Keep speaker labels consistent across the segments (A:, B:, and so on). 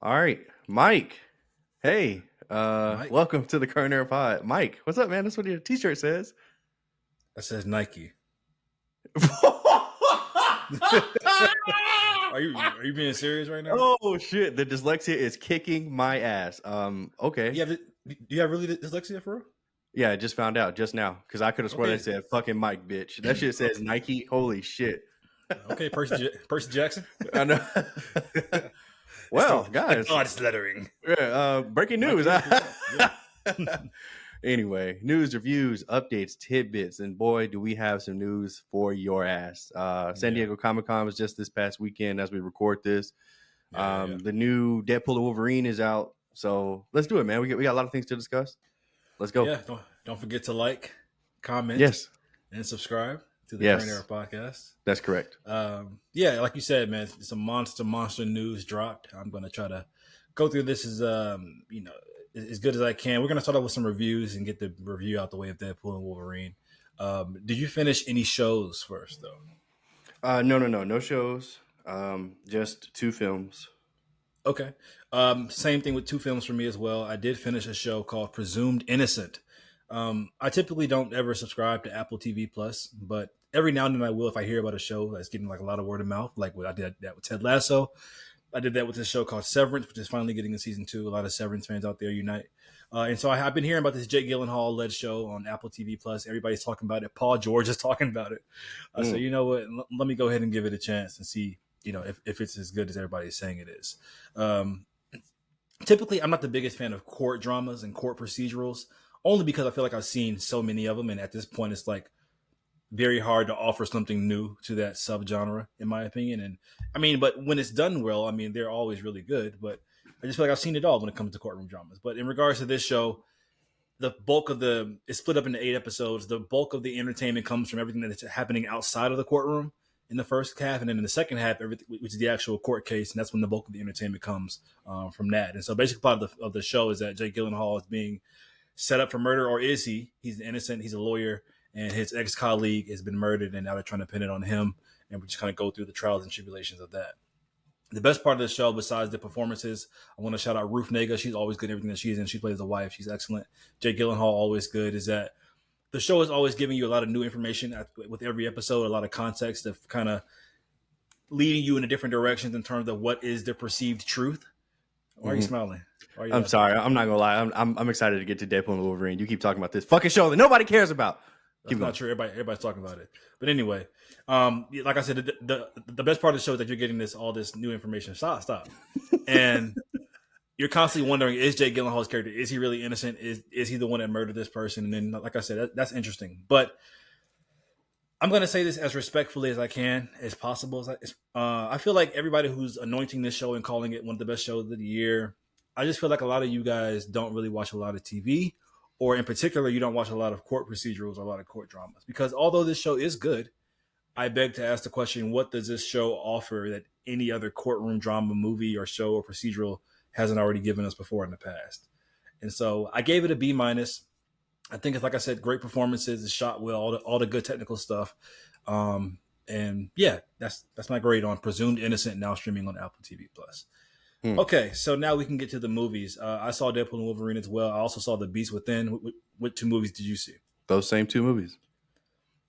A: All right, Mike. Hey,
B: Mike,
A: welcome to the Current Era Pod. Mike, what's up, man? That's what your T-shirt says.
B: that says Nike. Are you being serious right now?
A: Oh shit! The dyslexia is kicking my ass. Okay.
B: Do you have really dyslexia for real?
A: Yeah, I just found out just now because I could have sworn
B: Okay,
A: that said fucking Mike, bitch. That shit says Nike. Holy shit!
B: okay, Percy Jackson.
A: I know.
B: It's
A: Well,
B: the
A: guys,
B: God's lettering.
A: breaking news.
B: Mikey, yeah.
A: Anyway, news, reviews, updates, tidbits, and boy, do we have some news for your ass. San
B: Yeah.
A: Diego Comic-Con was just this past weekend as we record this.
B: Yeah.
A: The new Deadpool and Wolverine is out, so let's do it, man. We got a lot of things to discuss. Let's go.
B: Yeah. Don't forget to like, comment,
A: Yes,
B: and subscribe to the Current Era
A: yes,
B: podcast.
A: that's correct.
B: Yeah, like you said, man, some monster news dropped. I'm gonna try to go through this as good as I can. We're gonna start off with some reviews and get the review out the way of Deadpool and Wolverine. Did you finish any shows first though?
A: No shows. Just two films.
B: Okay. Same thing with two films for me as well. I did finish a show called Presumed Innocent. I typically don't ever subscribe to Apple TV Plus, but every now and then I will if I hear about a show that's getting like a lot of word of mouth, like what I did that with Ted Lasso. I did that with this show called Severance, which is finally getting a season 2. A lot of Severance fans out there unite. And so I've been hearing about this Jake Gyllenhaal led show on Apple TV Plus. Everybody's talking about it. Paul George is talking about it. So you know what? Let me go ahead and give it a chance and see, if it's as good as everybody's saying it is. Typically, I'm not the biggest fan of court dramas and court procedurals, only because I feel like I've seen so many of them, and at this point, it's like very hard to offer something new to that subgenre, in my opinion. And I mean, but when it's done well, I mean, they're always really good. But I just feel like I've seen it all when it comes to courtroom dramas. But in regards to this show, the bulk of it's split up into 8 episodes. The bulk of the entertainment comes from everything that's happening outside of the courtroom in the first half, and then in the second half, everything, which is the actual court case, and that's when the bulk of the entertainment comes from that. And so, basically, part of the show is that Jake Gyllenhaal is being set up for murder, or is he? He's innocent. He's a lawyer, and his ex-colleague has been murdered, and now they're trying to pin it on him. And we just kind of go through the trials and tribulations of that. The best part of the show, besides the performances, I want to shout out Ruth Negga. She's always good in everything that she's in. She plays the wife. She's excellent. Jake Gyllenhaal, always good. Is that the show is always giving you a lot of new information with every episode, a lot of context of kind of leading you in a different directions in terms of what is the perceived truth. Why are you smiling?
A: I'm sorry. I'm not gonna lie. I'm excited to get to Deadpool and Wolverine. You keep talking about this fucking show that nobody cares about.
B: That's not true. Everybody's talking about it. But anyway, like I said, the best part of the show is that you're getting all this new information. Stop. And you're constantly wondering, is Jake Gyllenhaal's character, is he really innocent? Is he the one that murdered this person? And then, like I said, that's interesting. But I'm going to say this as respectfully as I can, as possible. I feel like everybody who's anointing this show and calling it one of the best shows of the year, I just feel like a lot of you guys don't really watch a lot of TV, or in particular, you don't watch a lot of court procedurals or a lot of court dramas. Because although this show is good, I beg to ask the question, what does this show offer that any other courtroom drama, movie, or show or procedural hasn't already given us before in the past? And so I gave it a B-. I think it's, like I said, great performances. It's shot well, all the good technical stuff. And yeah, that's my grade on Presumed Innocent, now streaming on Apple TV Plus. Okay, so now we can get to the movies. I saw Deadpool and Wolverine as well. I also saw The Beast Within. What 2 movies did you see?
A: Those same 2 movies.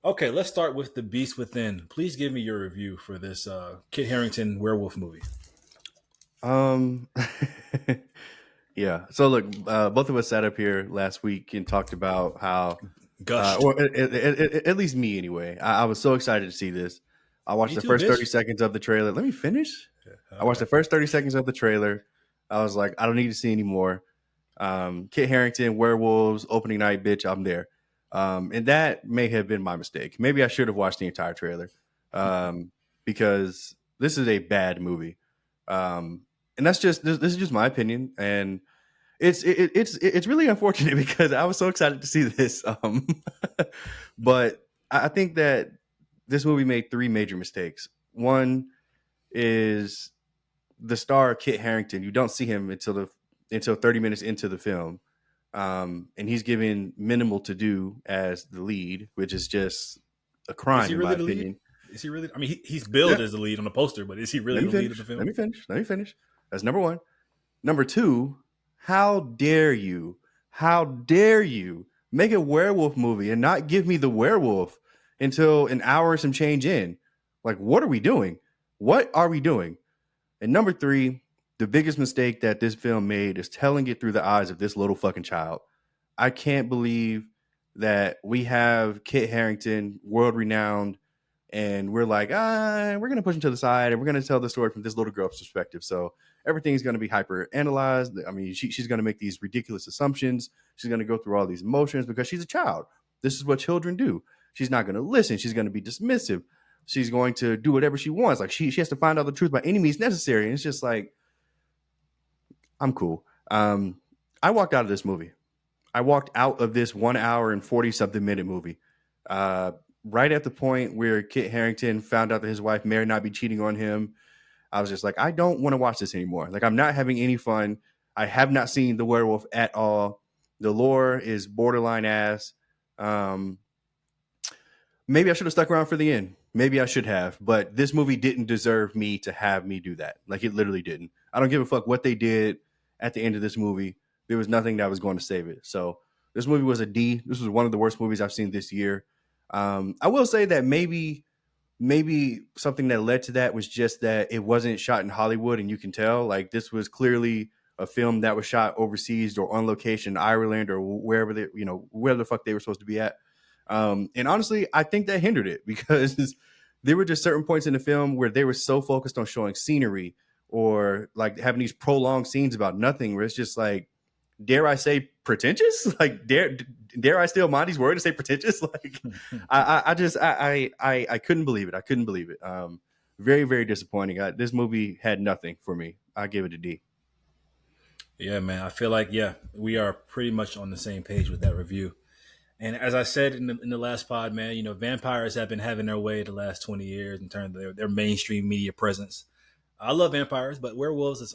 B: Okay, let's start with The Beast Within. Please give me your review for this Kit Harington werewolf movie.
A: Yeah. So look, both of us sat up here last week and talked about how, or at least me anyway. I was so excited to see this. I watched the first 30 seconds of the trailer. Let me finish. I watched the first 30 seconds of the trailer. I was like, I don't need to see any more. Kit Harington, werewolves, opening night, bitch, I'm there. And that may have been my mistake. Maybe I should have watched the entire trailer because this is a bad movie. And this is just my opinion. And it's really unfortunate because I was so excited to see this. But I think that this movie made 3 major mistakes. One is the star Kit Harington. You don't see him until 30 minutes into the film. And he's given minimal to do as the lead, which is just a crime in my opinion.
B: Is he really? I mean, he's billed as the lead on the poster, but is he really the lead of the film?
A: Let me finish. That's number one. Number two, how dare you? How dare you make a werewolf movie and not give me the werewolf until an hour and some change in? Like, what are we doing? What are we doing? And number three, the biggest mistake that this film made is telling it through the eyes of this little fucking child. I can't believe that we have Kit Harington, world renowned, and we're like, we're going to push him to the side and we're going to tell the story from this little girl's perspective. So everything's going to be hyper analyzed. I mean, she's going to make these ridiculous assumptions. She's going to go through all these emotions because she's a child. This is what children do. She's not going to listen. She's going to be dismissive. She's going to do whatever she wants. Like she has to find out the truth by any means necessary. And it's just like, I'm cool. I walked out of this movie. I walked out of this 1 hour and 40 something minute movie. Right at the point where Kit Harington found out that his wife may or not be cheating on him, I was just like, I don't want to watch this anymore. Like, I'm not having any fun. I have not seen the werewolf at all. The lore is borderline ass. Maybe I should have stuck around for the end. Maybe I should have, but this movie didn't deserve me to have me do that. Like, it literally didn't. I don't give a fuck what they did at the end of this movie. There was nothing that was going to save it. So this movie was a D. This was one of the worst movies I've seen this year. I will say that maybe something that led to that was just that it wasn't shot in Hollywood, and you can tell like this was clearly a film that was shot overseas or on location in Ireland or wherever wherever the fuck they were supposed to be at. And honestly, I think that hindered it because there were just certain points in the film where they were so focused on showing scenery or like having these prolonged scenes about nothing where it's just like, dare I say pretentious? Like dare I steal Monty's word to say pretentious? Like I couldn't believe it. I couldn't believe it. Very, very disappointing. This movie had nothing for me. I give it a D.
B: Yeah, man. I feel like, we are pretty much on the same page with that review. And as I said in the last pod, man, vampires have been having their way the last 20 years in terms of their mainstream media presence. I love vampires, but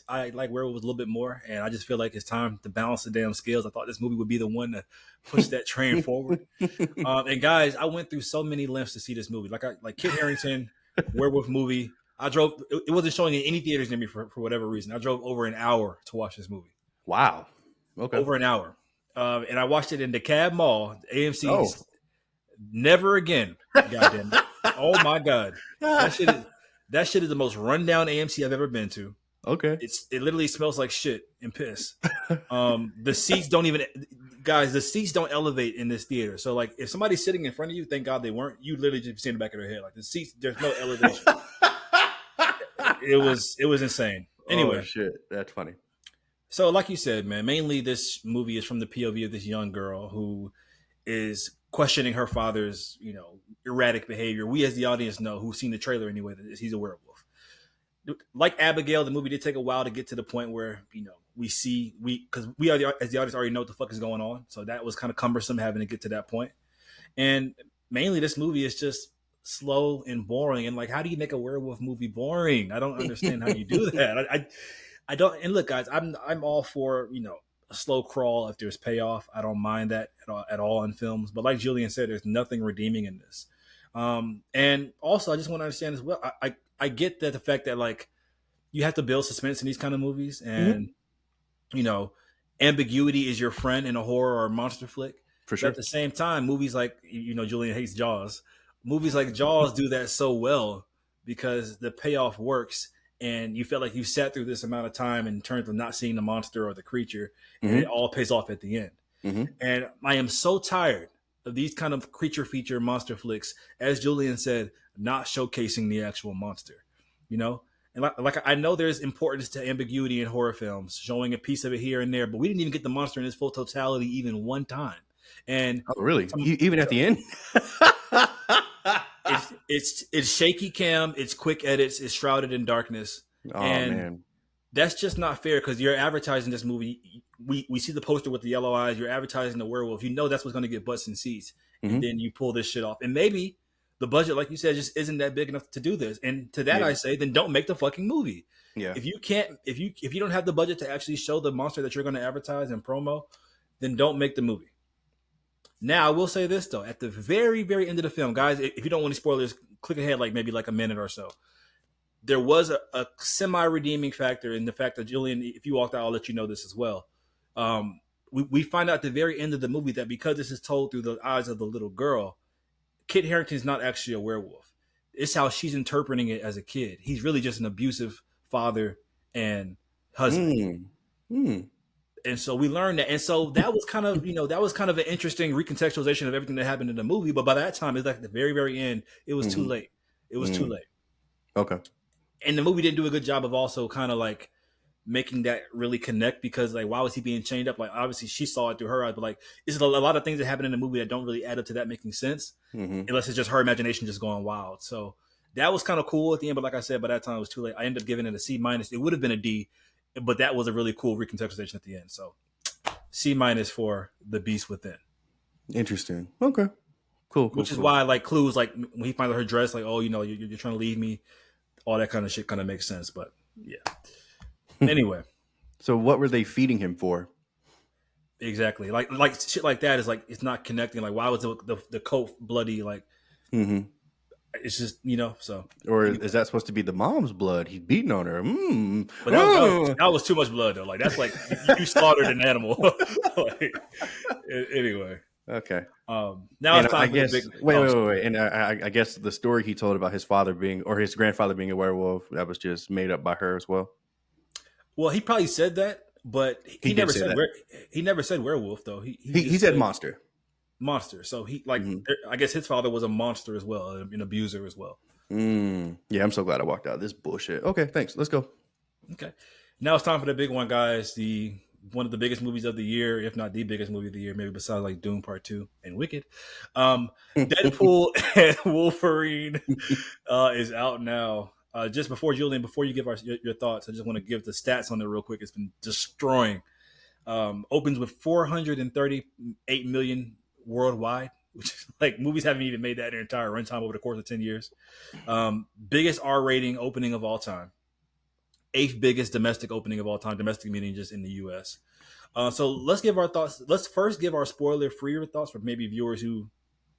B: I like werewolves a little bit more. And I just feel like it's time to balance the damn scales. I thought this movie would be the one to push that train forward. And guys, I went through so many lengths to see this movie. Like Kit Harington, werewolf movie. I drove, it wasn't showing in any theaters near me for whatever reason. I drove over an hour to watch this movie.
A: Wow. Okay.
B: Over an hour. And I watched it in the Cab Mall, AMC. Oh. Never again. Goddamn it. Oh my God. That shit is the most rundown AMC I've ever been to.
A: Okay.
B: It literally smells like shit and piss. The seats don't elevate in this theater. So like if somebody's sitting in front of you, thank God they weren't, you literally just see in the back of their head. Like the seats, there's no elevation. It was insane. Anyway.
A: Oh shit. That's funny.
B: So like you said, man, mainly this movie is from the POV of this young girl who is questioning her father's, erratic behavior. We as the audience know, who've seen the trailer anyway, that he's a werewolf. Like Abigail, the movie did take a while to get to the point where, because we are as the audience already know what the fuck is going on. So that was kind of cumbersome having to get to that point. And mainly this movie is just slow and boring. And like, how do you make a werewolf movie boring? I don't understand how you do that. I don't. And look, guys, I'm all for, a slow crawl if there's payoff. I don't mind that at all in films. But like Julien said, there's nothing redeeming in this. And also, I just want to understand as well. I get that the fact that like you have to build suspense in these kind of movies, and ambiguity is your friend in a horror or monster flick.
A: For sure.
B: But at the same time, movies like Julien hates Jaws. Movies like Jaws do that so well because the payoff works. And you felt like you sat through this amount of time in terms of not seeing the monster or the creature, and it all pays off at the end. Mm-hmm. And I am so tired of these kind of creature feature monster flicks, as Julien said, not showcasing the actual monster, And like I know there's importance to ambiguity in horror films, showing a piece of it here and there, but we didn't even get the monster in its full totality even one time. And
A: really, even at the end.
B: It's shaky cam, it's quick edits, it's shrouded in darkness.
A: Oh, man.
B: That's just not fair because you're advertising this movie. We see the poster with the yellow eyes. You're advertising the werewolf. That's what's going to get butts in seats. Mm-hmm. And then you pull this shit off. And maybe the budget, like you said, just isn't that big enough to do this. And to that, I say, then don't make the fucking movie. Yeah. If you don't have the budget to actually show the monster that you're going to advertise and promo, then don't make the movie. Now, I will say this, though. At the very, very end of the film, guys, if you don't want any spoilers, click ahead maybe a minute or so. there was a semi-redeeming factor in the fact that Julien, if you walked out, I'll let you know this as well. We find out at the very end of the movie that because this is told through the eyes of the little girl, Kit Harington's not actually a werewolf. It's how she's interpreting it as a kid. He's really just an abusive father and husband. And so we learned that. And so that was kind of, that was kind of an interesting recontextualization of everything that happened in the movie. But by that time, it's like the very, very end, it was too late. It was too late.
A: Okay.
B: And the movie didn't do a good job of also kind of like making that really connect, because like, why was he being chained up? Like, obviously she saw it through her eyes, but like, it's a lot of things that happen in the movie that don't really add up to that making sense, unless it's just her imagination just going wild. So that was kind of cool at the end. But like I said, by that time it was too late. I ended up giving it a C-. It would have been a D, but that was a really cool recontextualization at the end. So C- for The Beast Within.
A: Interesting. Okay. Cool.
B: Which is why like clues, like when he finds out her dress, like, oh, you're trying to leave me, all that kind of shit kind of makes sense. But yeah. Anyway.
A: So what were they feeding him for?
B: Exactly. Like shit like that is like, it's not connecting. Like, why was the coat bloody? Like, it's just, so.
A: Or is that supposed to be the mom's blood? He's beating on her.
B: But that was too much blood though. Like, that's like you slaughtered an animal. Like, anyway.
A: Okay.
B: Now it's time for the big.
A: Wait. And I guess the story he told about his father or his grandfather being a werewolf, that was just made up by her as well.
B: Well, he probably said that, but he never said he never said werewolf though.
A: He said monster.
B: Monster. So he like I guess his father was a monster as well, an abuser as well.
A: Yeah, I'm so glad I walked out of this bullshit. Okay, thanks. Let's go.
B: Okay. Now it's time for the big one, guys. One of the biggest movies of the year, if not the biggest movie of the year, maybe besides like Doom Part 2 and Wicked. Deadpool and Wolverine is out now. Just before, Julien, before you give your thoughts, I just want to give the stats on it real quick. It's been destroying. Opens with 438 million worldwide, which is like movies haven't even made that their entire runtime over the course of 10 years. Biggest R rating opening of all time. 8th biggest domestic opening of all time. Domestic meaning just in the U.S. So let's give our thoughts. Let's first give our spoiler-free thoughts for maybe viewers who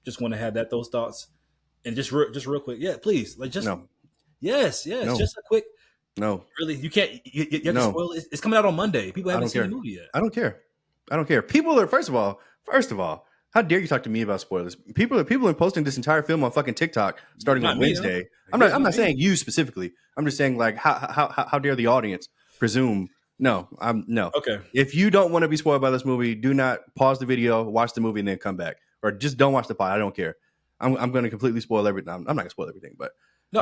B: just want to have those thoughts. And just real quick, yeah, please, like just
A: no.
B: Yes, no. Just a quick. No, really, you can't. You have to spoil it. It's coming out on Monday. People haven't seen the movie yet.
A: I don't care. People are first of all. How dare you talk to me about spoilers? People are posting this entire film on fucking TikTok starting on Wednesday. I'm not saying you specifically. I'm just saying like how dare the audience presume? No. Okay. If you don't want to be spoiled by this movie, do not pause the video, watch the movie, and then come back, or just don't watch the pod. I don't care. I'm going to completely spoil everything. I'm not going to spoil everything, but
B: no,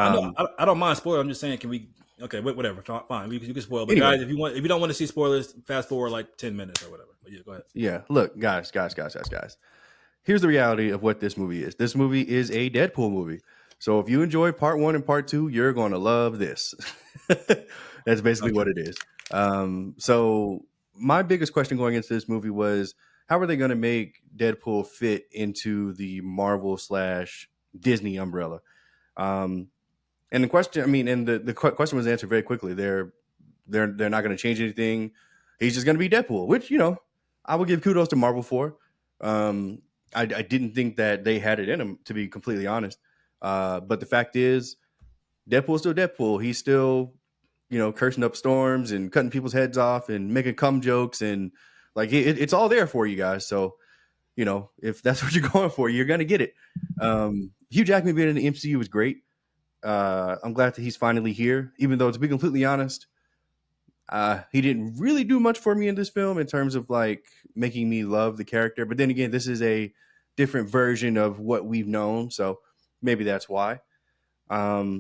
B: I don't mind spoiling. I'm just saying, can we? Okay, whatever. Fine, you can spoil. But anyway, guys, if you don't want to see spoilers, fast forward like 10 minutes or whatever. But yeah, go ahead.
A: Yeah, look, guys. Here's the reality of what this movie is. This movie is a Deadpool movie. So if you enjoy part 1 and part 2, you're going to love this. That's basically what it is. So my biggest question going into this movie was, how are they going to make Deadpool fit into the Marvel / Disney umbrella? And the question, the question was answered very quickly. They're not going to change anything. He's just going to be Deadpool, which, I would give kudos to Marvel for. I didn't think that they had it in him, to be completely honest. But the fact is, Deadpool's still Deadpool. He's still, cursing up storms and cutting people's heads off and making cum jokes. And like, it's all there for you guys. So, if that's what you're going for, you're going to get it. Hugh Jackman being in the MCU was great. I'm glad that he's finally here, even though, to be completely honest, he didn't really do much for me in this film in terms of like making me love the character. But then again, this is a different version of what we've known, so maybe that's why. But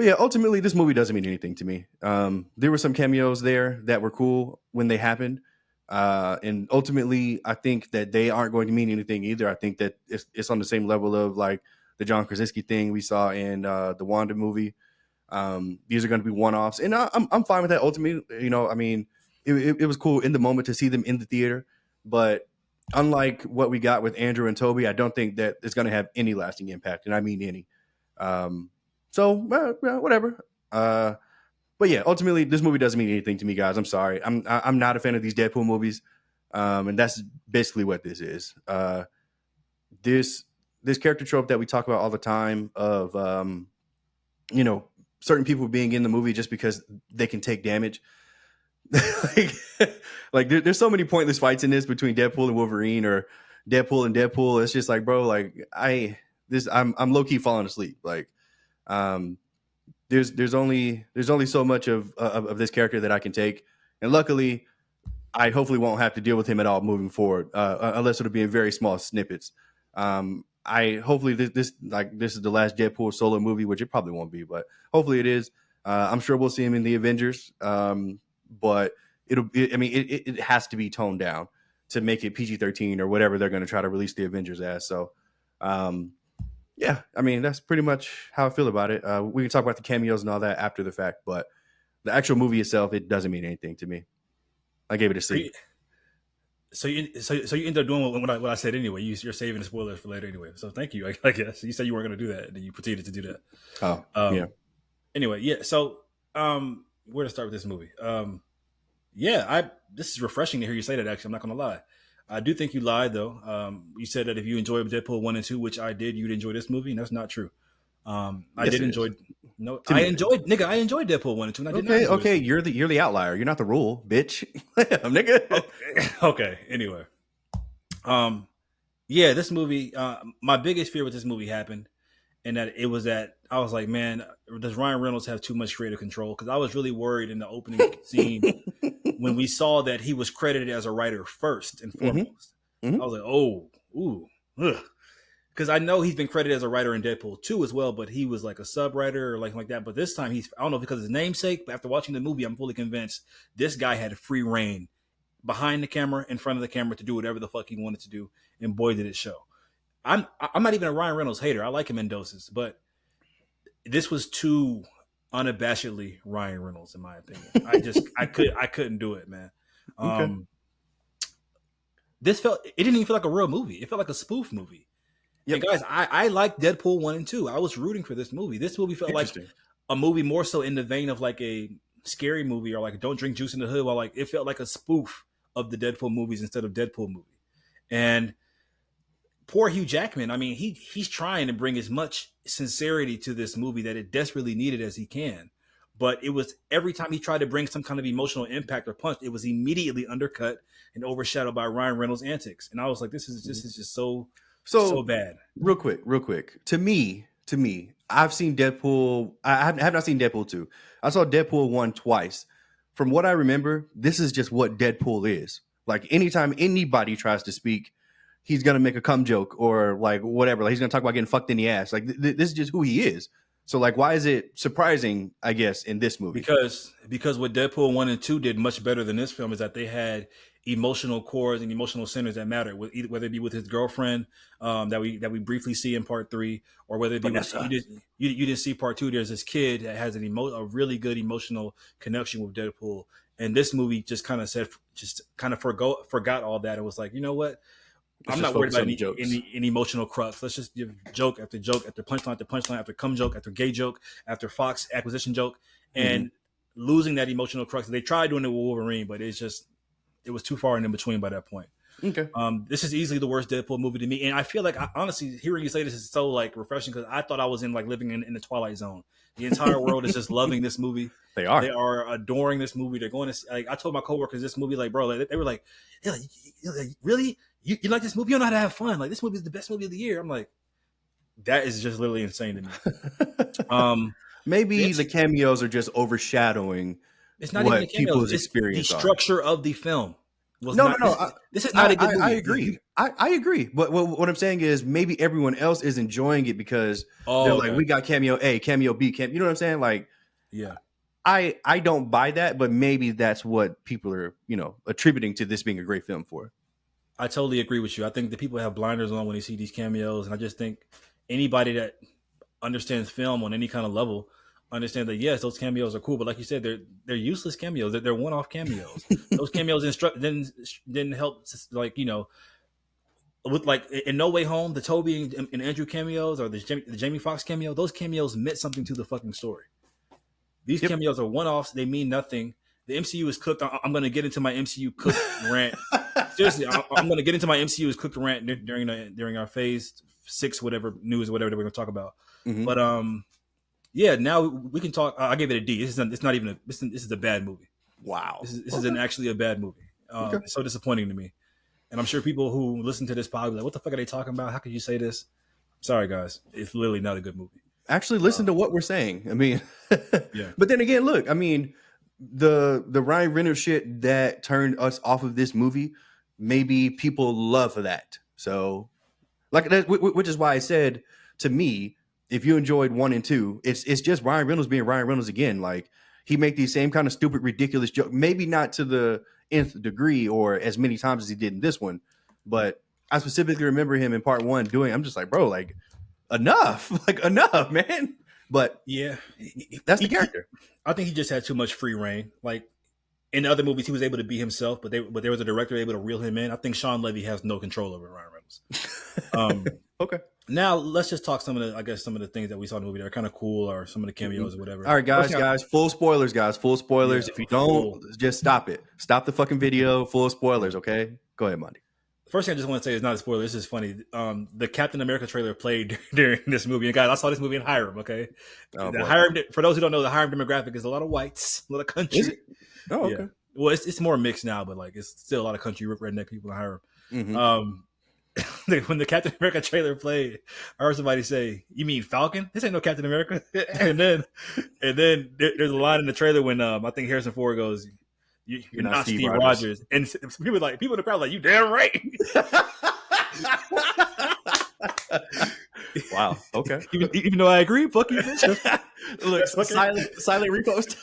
A: yeah, ultimately, this movie doesn't mean anything to me. There were some cameos there that were cool when they happened. And ultimately, I think that they aren't going to mean anything either. I think that it's on the same level of like the John Krasinski thing we saw in the Wanda movie. These are going to be one-offs, and I'm fine with that. Ultimately, it was cool in the moment to see them in the theater, but unlike what we got with Andrew and Toby, I don't think that it's going to have any lasting impact, and I mean any. So whatever. But yeah, ultimately, this movie doesn't mean anything to me, guys. I'm sorry. I'm not a fan of these Deadpool movies, and that's basically what this is. This character trope that we talk about all the time of certain people being in the movie just because they can take damage. like, there's so many pointless fights in this between Deadpool and Wolverine or Deadpool and Deadpool. It's just like, bro, like I'm low key falling asleep. Like, there's only so much of this character that I can take, and luckily, I hopefully won't have to deal with him at all moving forward, unless it'll be in very small snippets. I hopefully this is the last Deadpool solo movie, which it probably won't be, but hopefully it is. I'm sure we'll see him in the Avengers, but it has to be toned down to make it PG-13 or whatever they're going to try to release the Avengers as. So, yeah, I mean, that's pretty much how I feel about it. We can talk about the cameos and all that after the fact, but the actual movie itself, it doesn't mean anything to me. I gave it a C.
B: So you ended up doing what I said anyway. You're saving the spoilers for later anyway. So thank you. I guess you said you weren't going to do that, and then you proceeded to do that.
A: Oh, yeah.
B: Anyway, yeah. So where to start with this movie? This is refreshing to hear you say that. Actually, I'm not going to lie. I do think you lied though. You said that if you enjoyed Deadpool 1 and 2, which I did, you'd enjoy this movie, and that's not true. I enjoyed Deadpool 1 and 2. And I did
A: okay. You're the outlier. You're not the rule, bitch. Nigga.
B: Okay. Anyway, this movie. My biggest fear with this movie happened, and that it was that I was like, man, does Ryan Reynolds have too much creative control? Because I was really worried in the opening scene when we saw that he was credited as a writer first and foremost. Mm-hmm. I was like, because I know he's been credited as a writer in Deadpool 2 as well, but he was like a sub writer or like that. But this time I don't know because of his namesake, but after watching the movie, I'm fully convinced this guy had free reign behind the camera, in front of the camera to do whatever the fuck he wanted to do. And boy, did it show. I'm not even a Ryan Reynolds hater. I like him in doses, but this was too unabashedly Ryan Reynolds, in my opinion. I couldn't do it, man. Okay. It didn't even feel like a real movie. It felt like a spoof movie. Yeah, guys, I like Deadpool 1 and 2. I was rooting for this movie. This movie felt like a movie more so in the vein of like a scary movie or like Don't Drink Juice in the Hood, while like it felt like a spoof of the Deadpool movies instead of Deadpool movie. And poor Hugh Jackman, I mean, he's trying to bring as much sincerity to this movie that it desperately needed as he can. But it was every time he tried to bring some kind of emotional impact or punch, it was immediately undercut and overshadowed by Ryan Reynolds' antics. And I was like, this is just so bad.
A: Real quick. To me, I've seen Deadpool. I have not seen Deadpool 2. I saw Deadpool 1 twice. From what I remember, this is just what Deadpool is. Like anytime anybody tries to speak, he's gonna make a cum joke or like whatever. Like he's gonna talk about getting fucked in the ass. Like this is just who he is. So like, why is it surprising? I guess in this movie
B: because what Deadpool 1 and 2 did much better than this film is that they had emotional cores and emotional centers that matter. Whether it be with his girlfriend that we briefly see in part 3, or whether it be you didn't see part 2. There's this kid that has a really good emotional connection with Deadpool, and this movie just kind of forgot all that and was like, you know what? I'm not worried about any emotional crux. Let's just give joke after joke after punchline after punchline after cum joke after gay joke after Fox acquisition joke, and losing that emotional crux. They tried doing it with Wolverine, but it was too far in between by that point.
A: Okay.
B: This is easily the worst Deadpool movie to me, and I feel like honestly hearing you say this is so like refreshing because I thought I was in like living in the Twilight Zone. The entire world is just loving this movie. They are adoring this movie. They're going to like I told my coworkers this movie like bro like, they were like really. You like this movie? You don't know how to have fun. Like this movie is the best movie of the year. I'm like, that is just literally insane to me.
A: Maybe the cameos are just overshadowing.
B: It's not even the cameos. People's experience. The structure of the film. This is not a good movie.
A: I agree. I agree. But what I'm saying is maybe everyone else is enjoying it because they're like, we got cameo A, cameo B, cameo. You know what I'm saying? Like,
B: yeah.
A: I don't buy that, but maybe that's what people are, attributing to this being a great film for.
B: I totally agree with you. I think the people have blinders on when they see these cameos, and I just think anybody that understands film on any kind of level understand that yes, those cameos are cool, but like you said, they're useless cameos. They're one-off cameos. Those cameos didn't help, like with like in No Way Home, the Toby and Andrew cameos or the Jamie Foxx cameo. Those cameos meant something to the fucking story. These cameos are one-offs. They mean nothing. The MCU is cooked. I'm going to get into my MCU cooked rant. Seriously, I'm going to get into my MCU is cooked rant during our phase 6, whatever news, whatever that we're going to talk about. Mm-hmm. But Yeah, now we can talk. I gave it a D. It's not even this is a bad movie.
A: Wow.
B: This isn't actually a bad movie.
A: Okay.
B: It's so disappointing to me. And I'm sure people who listen to this probably be like, what the fuck are they talking about? How could you say this? Sorry, guys. It's literally not a good movie.
A: Actually, listen to what we're saying. I mean,
B: Yeah.
A: But then again, look, I mean, the Ryan Reynolds shit that turned us off of this movie, maybe people love that. So, like, which is why I said, to me, if you enjoyed 1 and 2, it's just Ryan Reynolds being Ryan Reynolds again. Like, he make these same kind of stupid, ridiculous jokes, maybe not to the nth degree or as many times as he did in this one, but I specifically remember him in part 1 doing. I'm just like, bro, like, enough, like, enough, man. But
B: yeah,
A: that's the character.
B: I think he just had too much free reign. Like in other movies, he was able to be himself, but there was a director able to reel him in. I think Sean Levy has no control over Ryan Reynolds.
A: Okay.
B: Now let's just talk some of the things that we saw in the movie that are kind of cool, or some of the cameos or whatever.
A: All right, guys, full spoilers, guys, full spoilers.
B: Yeah,
A: if you don't, just stop it. Stop the fucking video. Full spoilers, okay? Go ahead, Mondy.
B: First thing I just want to say is not a spoiler. This is funny. The Captain America trailer played during this movie, and guys, I saw this movie in Hiram. Okay, Hiram. For those who don't know, the Hiram demographic is a lot of whites, a lot of country.
A: Is it? Oh, okay.
B: Yeah. Well, it's more mixed now, but like it's still a lot of country redneck people in Hiram.
A: Mm-hmm.
B: When the Captain America trailer played, I heard somebody say, "You mean Falcon? This ain't no Captain America." and then there's a line in the trailer when I think Harrison Ford goes, "You're not Steve Rogers," and people in the crowd like, "You damn right."
A: Wow. Okay.
B: Even though I agree, fuck you, bitch.
A: Look, silent repost.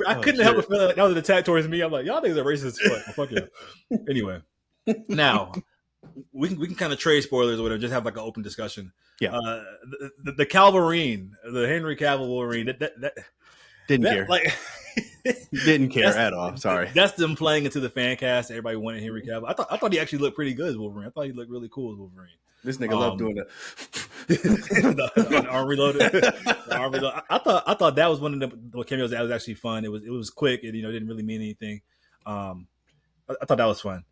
B: I couldn't help but feel like that was an attack towards me. I'm like, y'all niggas are racist as fuck. Fuck yeah. Anyway, now we can kind of trade spoilers or whatever. Just have like an open discussion.
A: Yeah.
B: The Calverine, the Henry Cavill Wolverine, that
A: didn't care.
B: Like,
A: didn't care at all. Sorry.
B: That's them playing into the fan cast. Everybody wanted Henry Cavill. I thought he actually looked pretty good as Wolverine. I thought he looked really cool as Wolverine.
A: This nigga loved doing that.
B: the arm reloaded. I thought that was one of the cameos that was actually fun. It was quick. It didn't really mean anything. I thought that was fun.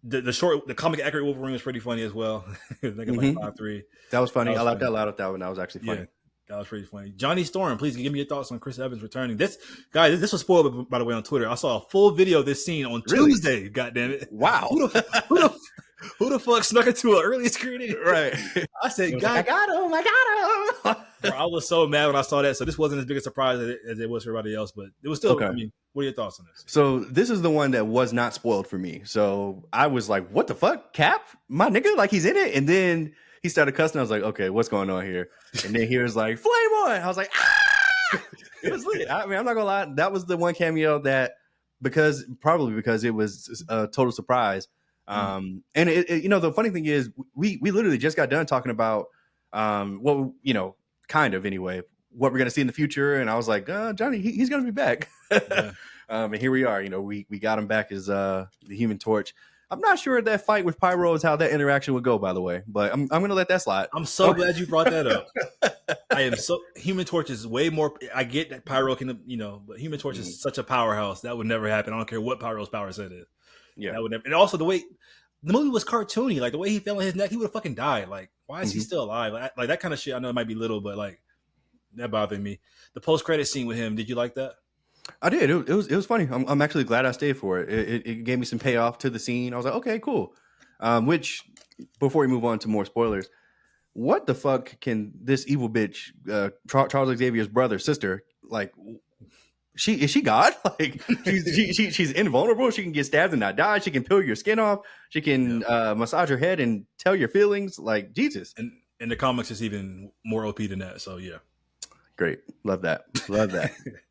B: The comic accurate Wolverine was pretty funny as well. Like 5'3".
A: That was funny. I laughed out loud at that one. That was actually funny.
B: Yeah, that was pretty funny. Johnny Storm, please give me your thoughts on Chris Evans returning. This was spoiled by the way on Twitter. I saw a full video of this scene on Tuesday. God damn it!
A: Wow.
B: Who the fuck snuck into an early screening?
A: Right.
B: I said,
A: God, I got him.
B: Bro, I was so mad when I saw that. So this wasn't as big a surprise as it was for everybody else, but it was still. Okay. I mean, what are your thoughts on this?
A: So this is the one that was not spoiled for me. So I was like, "What the fuck, Cap, my nigga? Like he's in it?" And then he started cussing. I was like, "Okay, what's going on here?" And then he was like, "Flame on!" I was like, "Ah!" It was lit. I mean, I'm not gonna lie. That was the one cameo that because it was a total surprise. And the funny thing is we literally just got done talking about kind of anyway what we're gonna see in the future, and I was like, Johnny, he's gonna be back. Yeah. And here we are. We got him back as the Human Torch. I'm not sure that fight with Pyro is how that interaction would go, by the way, but I'm gonna let that slide.
B: I'm so glad you brought that up. I am so Human Torch is way more. I get that Pyro can but Human Torch is such a powerhouse that would never happen. I don't care what Pyro's power set is. Yeah, that would never. And also the way the movie was cartoony, like the way he fell on his neck, he would have fucking died. Like, why is he still alive? Like that kind of shit. I know it might be little, but like that bothered me. The post-credit scene with him. Did you like that?
A: I did. It was funny. I'm actually glad I stayed for it. It gave me some payoff to the scene. I was like, okay, cool. Which before we move on to more spoilers, what the fuck can this evil bitch, Charles Xavier's sister, like? Is she God? Like she's invulnerable. She can get stabbed and not die. She can peel your skin off. She can massage your head and tell your feelings. Like Jesus.
B: And in the comics, it's even more OP than that. So yeah,
A: great. Love that.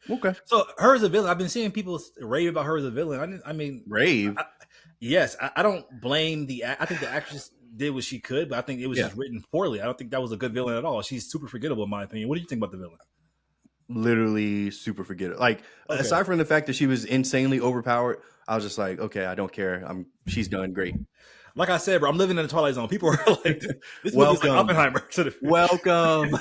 A: Okay.
B: So her as a villain. I've been seeing people rave about her as a villain. I mean,
A: rave.
B: Yes, I don't blame I think the actress did what she could, but I think it was just written poorly. I don't think that was a good villain at all. She's super forgettable in my opinion. What do you think about the villain?
A: Literally super forgettable. Like aside from the fact that she was insanely overpowered, I was just like, okay, I don't care. She's done great.
B: Like I said, bro, I'm living in the Twilight Zone. People are like, this movie's like Oppenheimer.
A: Welcome.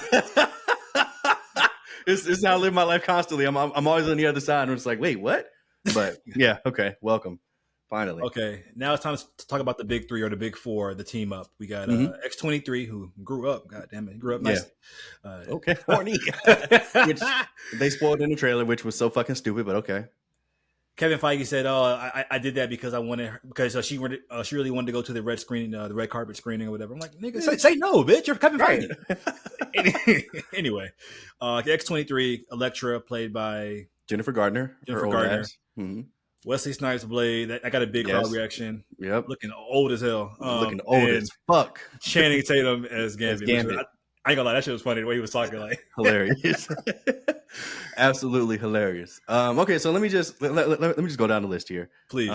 A: This is how I live my life constantly. I'm always on the other side, and it's like, wait, what? But yeah, okay, welcome. Finally.
B: Okay, now it's time to talk about the big three or the big four, the team up. We got X-23, who grew up. God damn it, he grew up nice.
A: Okay, horny. Which they spoiled in the trailer, which was so fucking stupid, but okay.
B: Kevin Feige said, "Oh, I did that because I wanted her, because she really wanted to go to the red screening, the red carpet screening or whatever." I'm like, nigga, say no, bitch. You're Kevin Feige. Anyway, X-23, Elektra, played by
A: Jennifer Garner. Mm-hmm.
B: Wesley Snipes, Blade. I got a big crowd reaction.
A: Yep,
B: looking old as hell.
A: Looking old as fuck.
B: Channing Tatum as Gambit. I ain't gonna lie, that shit was funny the way he was talking. Like
A: hilarious, absolutely hilarious. Okay, so let me just go down the list here,
B: please.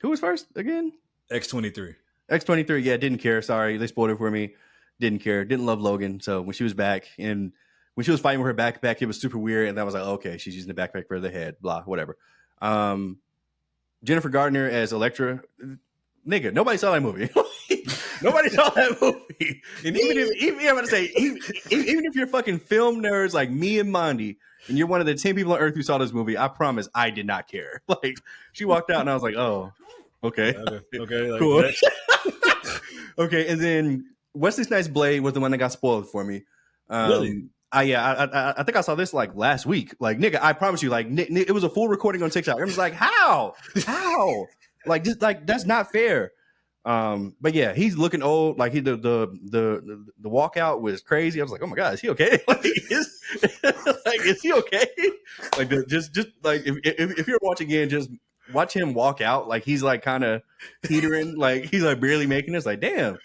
A: Who was first again?
B: X-23.
A: X-23. Yeah, didn't care. Sorry, they spoiled it for me. Didn't care. Didn't love Logan. So when she was back and when she was fighting with her backpack, it was super weird. And I was like, okay, she's using the backpack for the head. Blah, whatever. Jennifer Garner as Elektra. Nigga, nobody saw that movie. Nobody saw that movie. And even I'm gonna say, even if you're fucking film nerds like me and Mondy, and you're one of the 10 people on Earth who saw this movie, I promise I did not care. Like, she walked out and I was like, oh, okay,
B: like
A: cool. Okay, and then Wesley Snipes' Blade was the one that got spoiled for me.
B: Really?
A: I think I saw this like last week. Like, nigga, I promise you, like, it was a full recording on TikTok. I was like, how? Like, just like that's not fair. But yeah, he's looking old. Like the walkout was crazy. I was like, oh my god, is he okay? Like, is he okay? Like, just like if you're watching again, just watch him walk out. Like, he's like kind of teetering. Like, he's like barely making it. It's like, damn.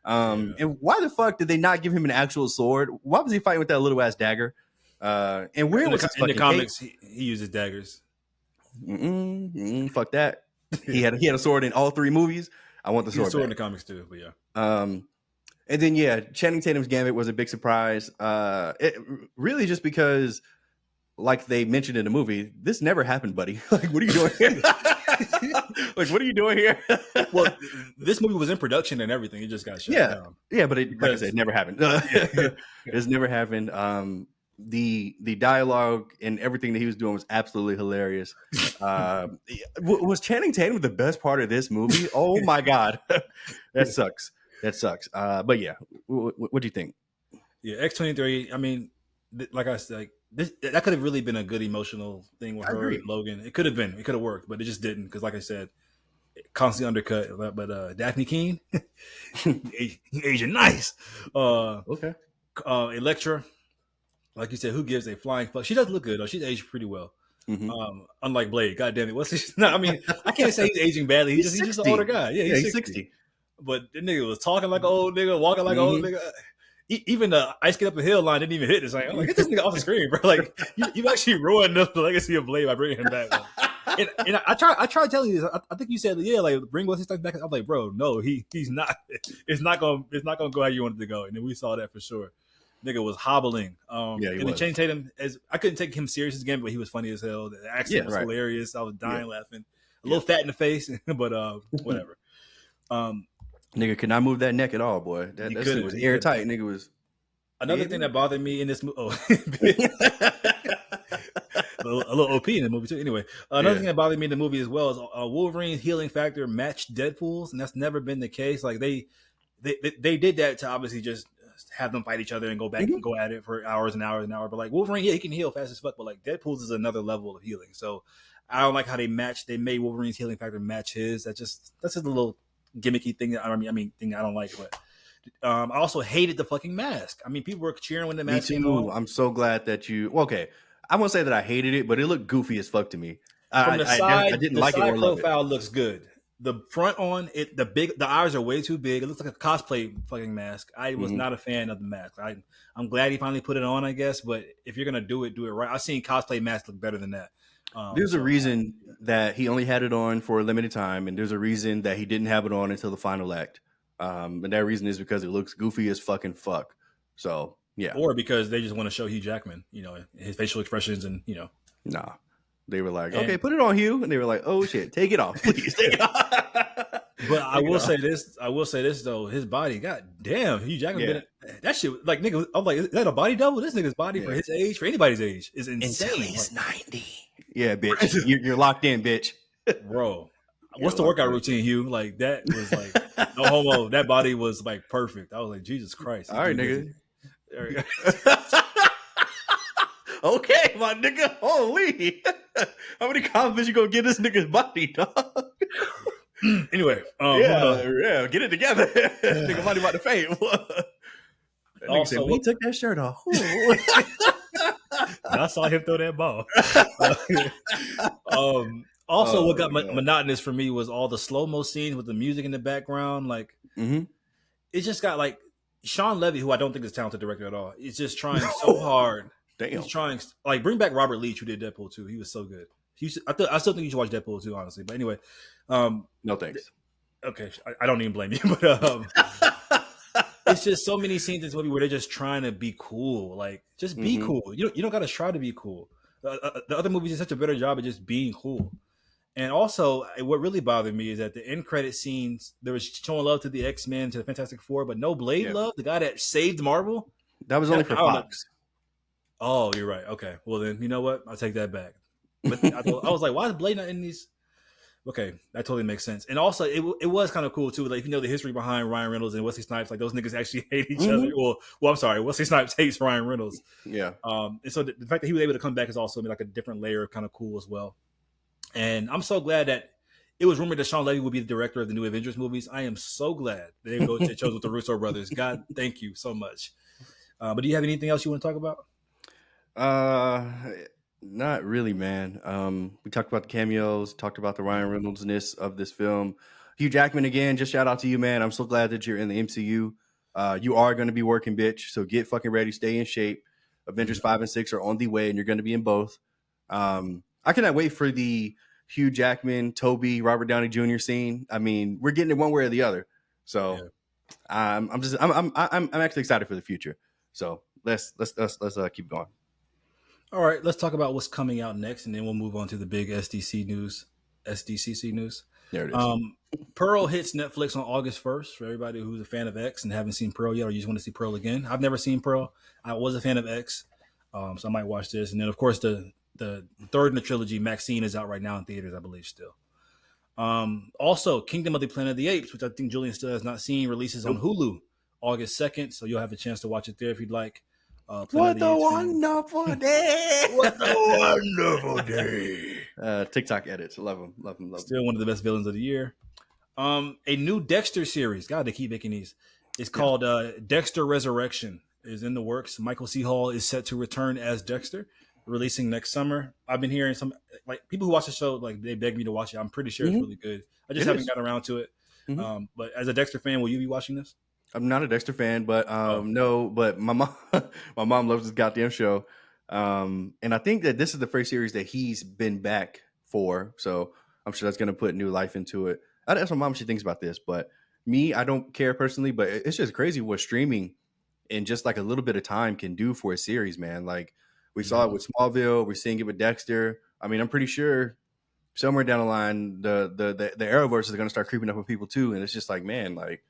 A: And why the fuck did they not give him an actual sword? Why was he fighting with that little ass dagger? And where was
B: in the comics he uses daggers?
A: Fuck that. He had a sword in all 3 movies. I want the sword.
B: In the comics too, but yeah.
A: And then Channing Tatum's Gambit was a big surprise. It really just because, like they mentioned in the movie, this never happened, buddy. Like, what are you doing here? Like, what are you doing here?
B: Well, this movie was in production and everything. It just got shut down.
A: Yeah, but like I said, it never happened. It's never happened. The dialogue and everything that he was doing was absolutely hilarious. Was Channing Tatum the best part of this movie? Oh my god, that sucks. But yeah, what do you think?
B: Yeah, X-23. I mean, like I said, like that could have really been a good emotional thing with her and Logan. It could have been. It could have worked, but it just didn't because, like I said, constantly undercut. But Daphne Keane, Asian nice.
A: Okay.
B: Elektra. Like you said, who gives a flying fuck? She does look good though. She's aged pretty well.
A: Mm-hmm.
B: Unlike Blade. God damn it. What's he? No, I mean, I can't say he's aging badly. He's just an older guy. Yeah, he's 60. But the nigga was talking like an old nigga, walking like an old nigga. Even the Ice Skate Up the Hill line didn't even hit. It's like, I'm like, get this nigga off the screen, bro. Like, you actually ruined the legacy of Blade by bringing him back. And I tried telling you this. I think you said, yeah, like bring Wesley Snipes back. I'm like, bro, no, he's not. It's not gonna go how you wanted to go. And then we saw that for sure. Nigga was hobbling. And then Channing Tatum, I couldn't take him serious again, but he was funny as hell. The accent was hilarious. I was dying laughing. A little fat in the face, but whatever.
A: Nigga could not move that neck at all, boy. That shit was airtight. Nigga was.
B: Another thing that bothered me in this movie. A little OP in the movie too. Anyway, another thing that bothered me in the movie as well is Wolverine's healing factor matched Deadpool's, and that's never been the case. Like they did that to obviously just have them fight each other and go back and go at it for hours and hours and hours. But like Wolverine, he can heal fast as fuck. But like Deadpool's is another level of healing. So I don't like how they made Wolverine's healing factor match his. That's just a little gimmicky thing that thing I don't like. But I also hated the fucking mask. I mean, people were cheering when the mask came on.
A: I'm so glad that you. Well, okay, I won't say that I hated it, but it looked goofy as fuck to me.
B: From the side,
A: I didn't like it or love it.
B: The profile looks good. The front on it, the eyes are way too big. It looks like a cosplay fucking mask. I was not a fan of the mask. I'm glad he finally put it on, I guess. But if you're gonna do it right. I've seen cosplay masks look better than that.
A: There's a reason that he only had it on for a limited time, and there's a reason that he didn't have it on until the final act. And that reason is because it looks goofy as fucking fuck. So yeah,
B: or because they just want to show Hugh Jackman, his facial expressions, and
A: nah. They were like, okay, put it on Hugh. And they were like, oh shit, take it off, please. Take it off.
B: But I will say this though, his body, god damn, Hugh Jackman, that shit, like nigga, I'm like, is that a body double? This nigga's body for his age, for anybody's age, is insane.
A: Until he's 90. Yeah, bitch, you're locked in, bitch.
B: Bro, What's the workout routine, Hugh? Like that was like no homo. That body was like perfect. I was like, Jesus Christ.
A: All right, nigga. Okay, my nigga. Holy. How many compliments you gonna give this nigga's body, dog?
B: Anyway,
A: yeah, get it together. Nigga body about to faint. That nigga said, we took that shirt off.
B: I saw him throw that ball. What got monotonous for me was all the slow-mo scenes with the music in the background. Like, it just got like Sean Levy, who I don't think is a talented director at all, is just trying so hard.
A: Damn.
B: He's trying, like, bring back Robert Leach, who did Deadpool 2. He was so good. I still think you should watch Deadpool 2, honestly. But anyway.
A: No thanks.
B: Okay, I don't even blame you. But it's just so many scenes in this movie where they're just trying to be cool. Like, just be cool. You don't got to try to be cool. The other movies did such a better job of just being cool. And also, what really bothered me is that the end credit scenes, there was showing love to the X-Men, to the Fantastic Four, but no Blade love, the guy that saved Marvel.
A: That was only for Fox.
B: Oh, you're right. Okay. Well, then, you know what? I'll take that back. But I was like, why is Blade not in these? Okay, that totally makes sense. And also, it was kind of cool, too. Like, if you know the history behind Ryan Reynolds and Wesley Snipes, like, those niggas actually hate each other. Well, I'm sorry. Wesley Snipes hates Ryan Reynolds.
A: Yeah.
B: And so the fact that he was able to come back is also like a different layer of kind of cool as well. And I'm so glad that it was rumored that Sean Levy would be the director of the new Avengers movies. I am so glad that they chose with the Russo brothers. God, thank you so much. But do you have anything else you want to talk about?
A: Not really, man. We talked about the cameos, talked about the Ryan Reynolds-ness of this film. Hugh Jackman, again, just shout out to you, man. I'm so glad that you're in the MCU. You are going to be working, bitch. So get fucking ready, stay in shape. Avengers 5 and 6 are on the way, and you're going to be in both. I cannot wait for the Hugh Jackman, Toby, Robert Downey Jr. scene. I mean, we're getting it one way or the other. So I'm actually excited for the future. So let's keep going.
B: All right, let's talk about what's coming out next, and then we'll move on to the big SDCC news.
A: There it is.
B: Pearl hits Netflix on August 1st. For everybody who's a fan of X and haven't seen Pearl yet, or you just want to see Pearl again. I've never seen Pearl. I was a fan of X, so I might watch this. And then, of course, the third in the trilogy, Maxine, is out right now in theaters, I believe, still. Also, Kingdom of the Planet of the Apes, which I think Julien still has not seen, releases on Hulu August 2nd, so you'll have a chance to watch it there if you'd like.
A: What a wonderful day!
B: What a wonderful day!
A: TikTok edits, love them.
B: Still one of the best villains of the year. A new Dexter series. God, they keep making these. It's called Dexter Resurrection. Is in the works. Michael C. Hall is set to return as Dexter, releasing next summer. I've been hearing some like people who watch the show, like they beg me to watch it. I'm pretty sure it's really good. I just haven't gotten around to it. But as a Dexter fan, will you be watching this?
A: I'm not a Dexter fan, but no, but my mom loves this goddamn show. And I think that this is the first series that he's been back for. So I'm sure that's going to put new life into it. I'd ask my mom what she thinks about this, but me, I don't care personally, but it's just crazy what streaming in just like a little bit of time can do for a series, man. Like we saw it with Smallville. We're seeing it with Dexter. I mean, I'm pretty sure somewhere down the line, the Arrowverse is going to start creeping up with people too. And it's just like, man, like,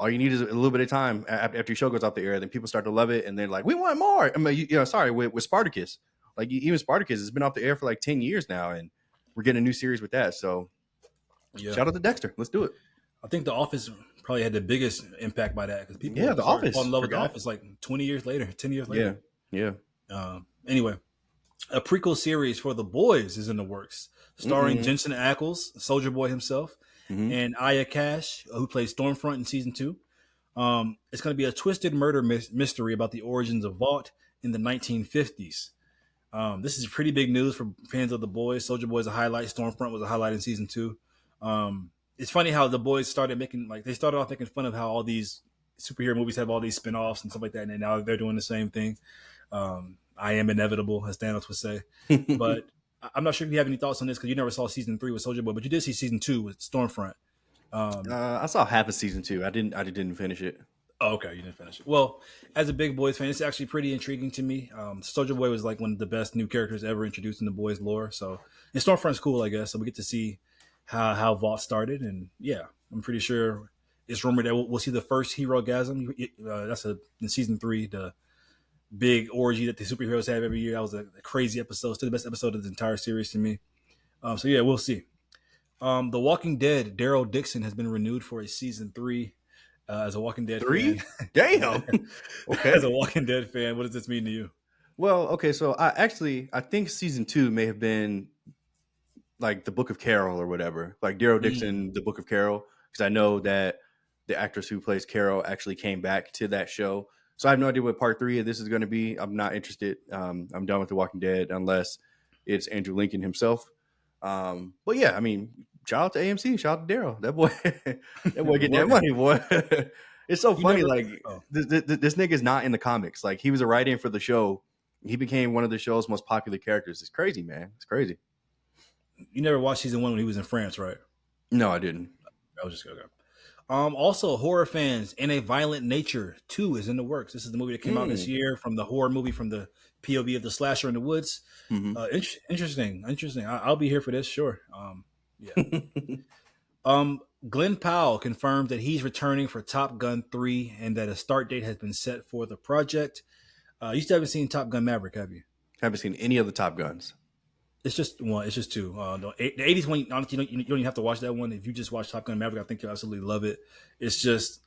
A: all you need is a little bit of time after your show goes off the air. Then people start to love it, and they're like, "We want more." I mean, with Spartacus, like even Spartacus has been off the air for like 10 years now, and we're getting a new series with that. So, shout out to Dexter. Let's do it.
B: I think The Office probably had the biggest impact by that because people,
A: The Office,
B: fall in love with The Office like 10 years later.
A: Yeah.
B: Anyway, a prequel series for The Boys is in the works, starring Jensen Ackles, Soldier Boy himself. And Aya Cash, who plays Stormfront in season 2. It's going to be a twisted murder mystery about the origins of Vought in the 1950s. This is pretty big news for fans of The Boys. Soldier Boy is a highlight. Stormfront was a highlight in season 2. It's funny how The Boys started off making fun of how all these superhero movies have all these spinoffs and stuff like that, and now they're doing the same thing. I am inevitable, as Thanos would say. But I'm not sure if you have any thoughts on this because you never saw season 3 with Soldier Boy, but you did see season 2 with Stormfront.
A: I saw half of season 2. I didn't finish it.
B: Oh, okay, you didn't finish it. Well, as a big Boys fan, it's actually pretty intriguing to me. Soldier Boy was like one of the best new characters ever introduced in the Boys lore. So, and Stormfront's cool, I guess. So we get to see how Vought started, and yeah, I'm pretty sure it's rumored that we'll see the first hero-gasm. That's in season 3, the big orgy that the superheroes have every year. That was a crazy episode. Still the best episode of the entire series to me. So yeah, we'll see. The Walking Dead, Daryl Dixon has been renewed for a season 3. As a Walking Dead
A: 3?
B: fan,
A: Damn. Okay.
B: as a Walking Dead fan, what does this mean to you?
A: Well, okay, so I think season 2 may have been like the Book of Carol or whatever, like Daryl Dixon, the Book of Carol, because I know that the actress who plays Carol actually came back to that show. So I have no idea what part 3 of this is going to be. I'm not interested. I'm done with The Walking Dead unless it's Andrew Lincoln himself. But yeah, I mean, shout out to AMC, shout out to Daryl. That boy, that boy getting that money, boy. It's so funny. This nigga's not in the comics. Like, he was a write-in for the show. He became one of the show's most popular characters. It's crazy, man. It's crazy.
B: You never watched season 1 when he was in France, right?
A: No, I didn't.
B: I was just okay. Also, horror fans, In a Violent Nature 2 is in the works. This is the movie that came out this year from the horror movie from the POV of the slasher in the woods. Interesting. I'll be here for this, sure. Glenn Powell confirmed that he's returning for Top Gun 3 and that a start date has been set for the project. You still haven't seen Top Gun Maverick, have you?
A: Haven't seen any of the Top Guns.
B: It's just one. It's just 2. The 80s one, honestly, you don't even have to watch that one. If you just watch Top Gun Maverick, I think you'll absolutely love it. It's just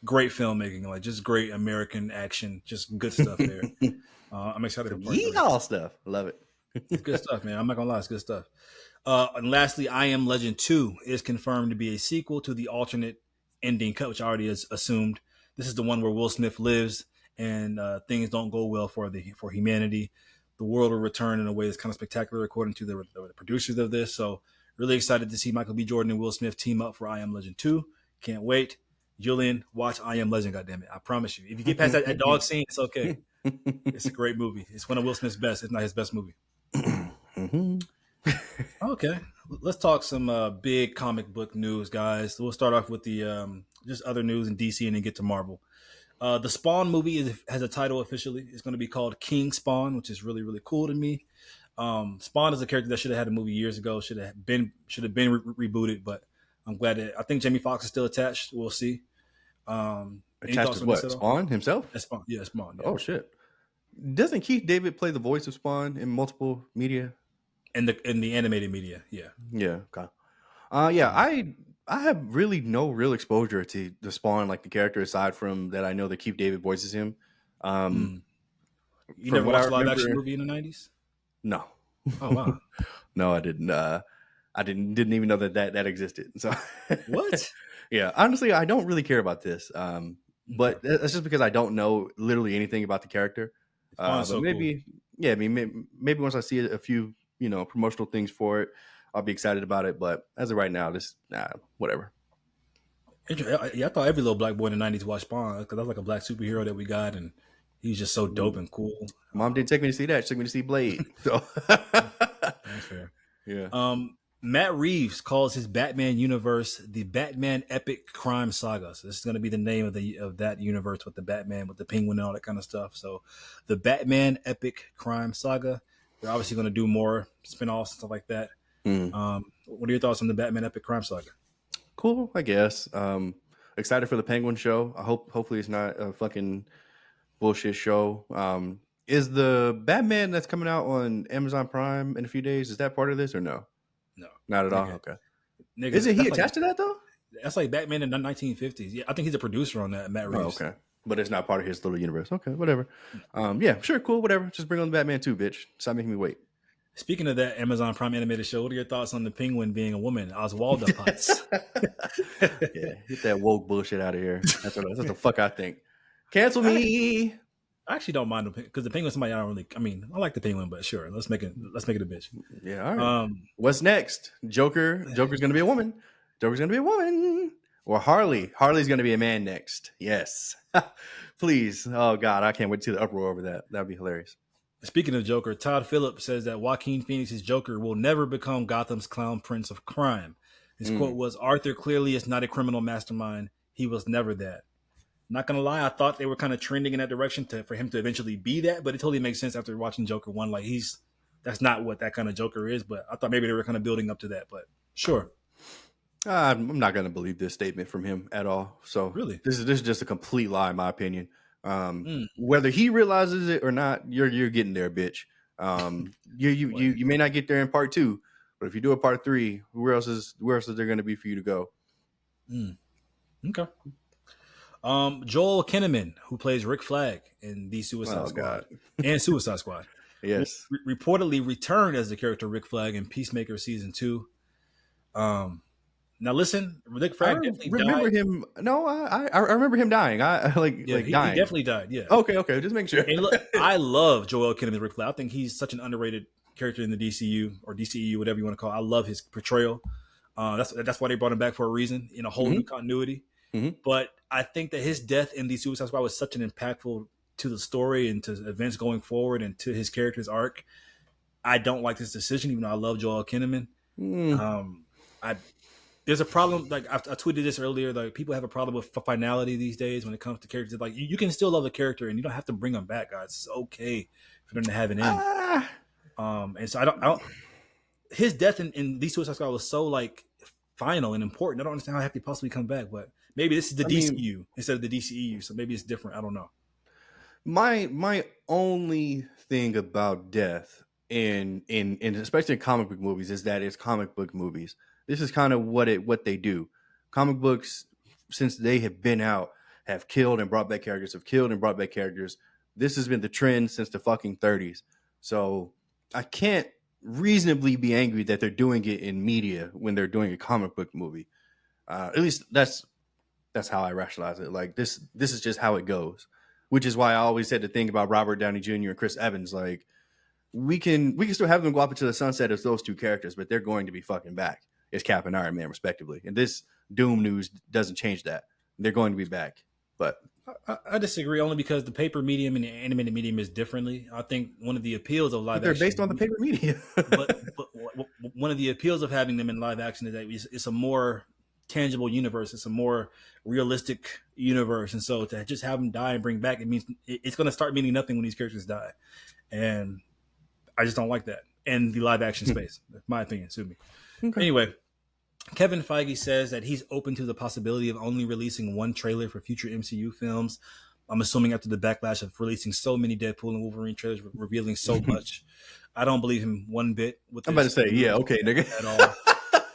B: great filmmaking, like just great American action, just good stuff there. I'm excited for part 3.
A: Yeehaw stuff. Love it.
B: It's good stuff, man. I'm not gonna lie, it's good stuff. And lastly, I Am Legend 2 is confirmed to be a sequel to the alternate ending cut, which I already has assumed. This is the one where Will Smith lives and things don't go well for humanity. The world will return in a way that's kind of spectacular, according to the producers of this. So, really excited to see Michael B. Jordan and Will Smith team up for I Am Legend 2. Can't wait. Julien, watch I Am Legend, goddammit. I promise you. If you get past that dog scene, it's okay. It's a great movie. It's one of Will Smith's best, if not his best movie. Okay. Let's talk some big comic book news, guys. We'll start off with the just other news in DC and then get to Marvel. The Spawn movie has a title officially. It's going to be called King Spawn, which is really, really cool to me. Spawn is a character that should have had a movie years ago. Should have been rebooted, but I'm glad that I think Jamie Foxx is still attached. We'll see.
A: Attached to what? Spawn himself?
B: Spawn. Yeah, Spawn. Yeah.
A: Oh shit! Doesn't Keith David play the voice of Spawn in multiple media?
B: In the animated media, yeah.
A: Yeah. Okay. I have really no real exposure to the Spawn, like the character, aside from that I know that Keith David voices him.
B: You never watched a live action movie in the 90s?
A: No.
B: Oh wow.
A: No, I didn't. I didn't even know that existed. So
B: what?
A: Yeah, honestly, I don't really care about this. But that's just because I don't know literally anything about the character. But maybe, cool. Yeah, I mean, maybe once I see a few, promotional things for it, I'll be excited about it. But as of right now, whatever.
B: Yeah, I thought every little black boy in the 90s watched Spawn because that's like a black superhero that we got, and he's just so dope and cool.
A: Mom didn't take me to see that; she took me to see Blade. So
B: that's fair.
A: Yeah.
B: Matt Reeves calls his Batman universe the Batman Epic Crime Saga. So this is going to be the name of that universe with the Batman, with the Penguin, and all that kind of stuff. So the Batman Epic Crime Saga. They're obviously going to do more spinoffs and stuff like that. What are your thoughts on the Batman Epic Crime Saga?
A: Cool, I guess. Excited for the Penguin show. Hopefully it's not a fucking bullshit show. Is the Batman that's coming out on Amazon Prime in a few days, is that part of this or no?
B: No.
A: Not at all? Okay. Isn't he attached to that though?
B: That's like Batman in the 1950s. Yeah, I think he's a producer on that, Matt Reeves.
A: Oh, okay. But it's not part of his little universe. Okay, whatever. Yeah, sure, cool, whatever. Just bring on the Batman too, bitch. Stop making me wait.
B: Speaking of that Amazon Prime animated show, what are your thoughts on the Penguin being a woman, Oswaldo Potts?
A: Yeah, get that woke bullshit out of here. That's what the fuck I think. Cancel me.
B: I actually don't mind because the Penguin's somebody I don't really. I mean, I like the Penguin, but sure, let's make it a bitch.
A: Yeah. All right. What's next? Joker's gonna be a woman. Joker's gonna be a woman. Or Harley. Harley's gonna be a man next. Yes. Please. Oh God, I can't wait to see the uproar over that. That'd be hilarious.
B: Speaking of Joker, Todd Phillips says that Joaquin Phoenix's Joker will never become Gotham's clown prince of crime. His quote was, "Arthur clearly is not a criminal mastermind. He was never that." Not gonna lie, I thought they were kind of trending in that direction for him to eventually be that, but it totally makes sense after watching Joker 1. Like that's not what that kind of Joker is, but I thought maybe they were kind of building up to that. But sure.
A: I'm not gonna believe this statement from him at all. So
B: really,
A: this is just a complete lie, in my opinion. Whether he realizes it or not, you're getting there, bitch. You may not get there in part 2, But if you do a part 3, where else is there going to be for you to go?
B: Okay. Joel Kinnaman, who plays Rick Flag in the Suicide Squad and Suicide Squad,
A: yes,
B: reportedly returned as the character Rick Flag in Peacemaker season 2. Now listen, Rick Flag definitely
A: remember
B: died.
A: him. No, I remember him dying. He
B: dying. He definitely died. Yeah.
A: Okay, just make sure.
B: And look, I love Joel Kinnaman, Rick Flag. I think he's such an underrated character in the DCU or DCEU, whatever you want to call it. I love his portrayal. That's why they brought him back for a reason, in a whole new continuity.
A: Mm-hmm.
B: But I think that his death in the Suicide Squad was such an impactful to the story and to events going forward and to his character's arc. I don't like this decision, even though I love Joel Kinnaman. There's a problem. Like I tweeted this earlier. Like people have a problem with finality these days when it comes to characters. Like you can still love the character and you don't have to bring them back, guys. It's okay for them to have an end. And so I don't. His death in the Suicide Squad was so like final and important. I don't understand how he could possibly come back, but maybe this is the DCU instead of the DCEU, so maybe it's different. I don't know.
A: My only thing about death in especially in comic book movies is that it's comic book movies. This is kind of what they do. Comic books, since they have been out, have killed and brought back characters. This has been the trend since the fucking 30s. So I can't reasonably be angry that they're doing it in media when they're doing a comic book movie. At least that's how I rationalize it. Like this is just how it goes. Which is why I always said the thing about Robert Downey Jr. and Chris Evans. Like we can still have them go off into the sunset as those two characters, but they're going to be fucking back as Cap and Iron Man, respectively. And this Doom news doesn't change that. They're going to be back. But
B: I disagree only because the paper medium and the animated medium is differently. I think one of the appeals of live
A: action, they're based on the paper medium.
B: but one of the appeals of having them in live action is that it's a more tangible universe. It's a more realistic universe. And so to just have them die and bring back, it means it's going to start meaning nothing when these characters die. And I just don't like that in the live action space. That's my opinion. Sue me. Okay. Anyway, Kevin Feige says that he's open to the possibility of only releasing one trailer for future MCU films. I'm assuming after the backlash of releasing so many Deadpool and Wolverine trailers, revealing so much. I don't believe him one bit.
A: I'm about to say, yeah, okay, nigga.
B: At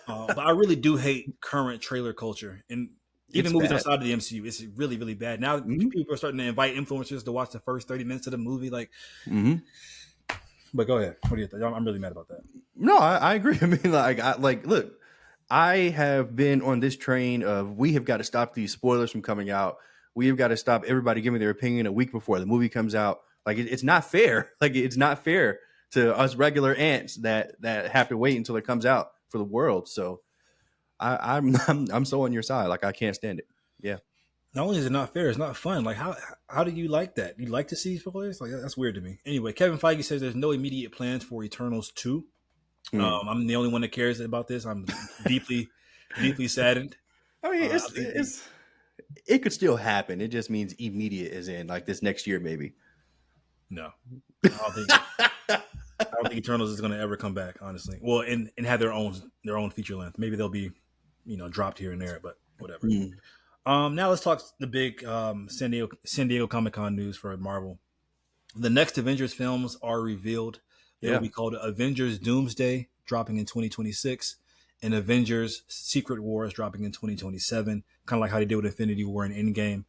B: all. But I really do hate current trailer culture. And even movies outside of the MCU, it's really, really bad. Now people are starting to invite influencers to watch the first 30 minutes of the movie. Like, But go ahead. What do you think? I'm really mad about that.
A: No, I agree. I mean, look, I have been on this train of we have got to stop these spoilers from coming out. We have got to stop everybody giving their opinion a week before the movie comes out. Like it's not fair. Like it's not fair to us regular ants that have to wait until it comes out for the world. So I'm so on your side. Like I can't stand it. Yeah.
B: Not only is it not fair, it's not fun. Like how do you like that? You like to see spoilers? Like that's weird to me. Anyway, Kevin Feige says there's no immediate plans for Eternals 2. I'm the only one that cares about this. I'm deeply saddened.
A: I mean, it could still happen. It just means immediate as in like this next year, maybe.
B: No, I don't think Eternals is going to ever come back, honestly. Well, and have their own feature length. Maybe they'll be, dropped here and there, but whatever. Now let's talk the big San Diego Comic-Con news for Marvel. The next Avengers films are revealed. They'll be called Avengers Doomsday, dropping in 2026, and Avengers Secret Wars, dropping in 2027. Kind of like how they did with Infinity War and Endgame.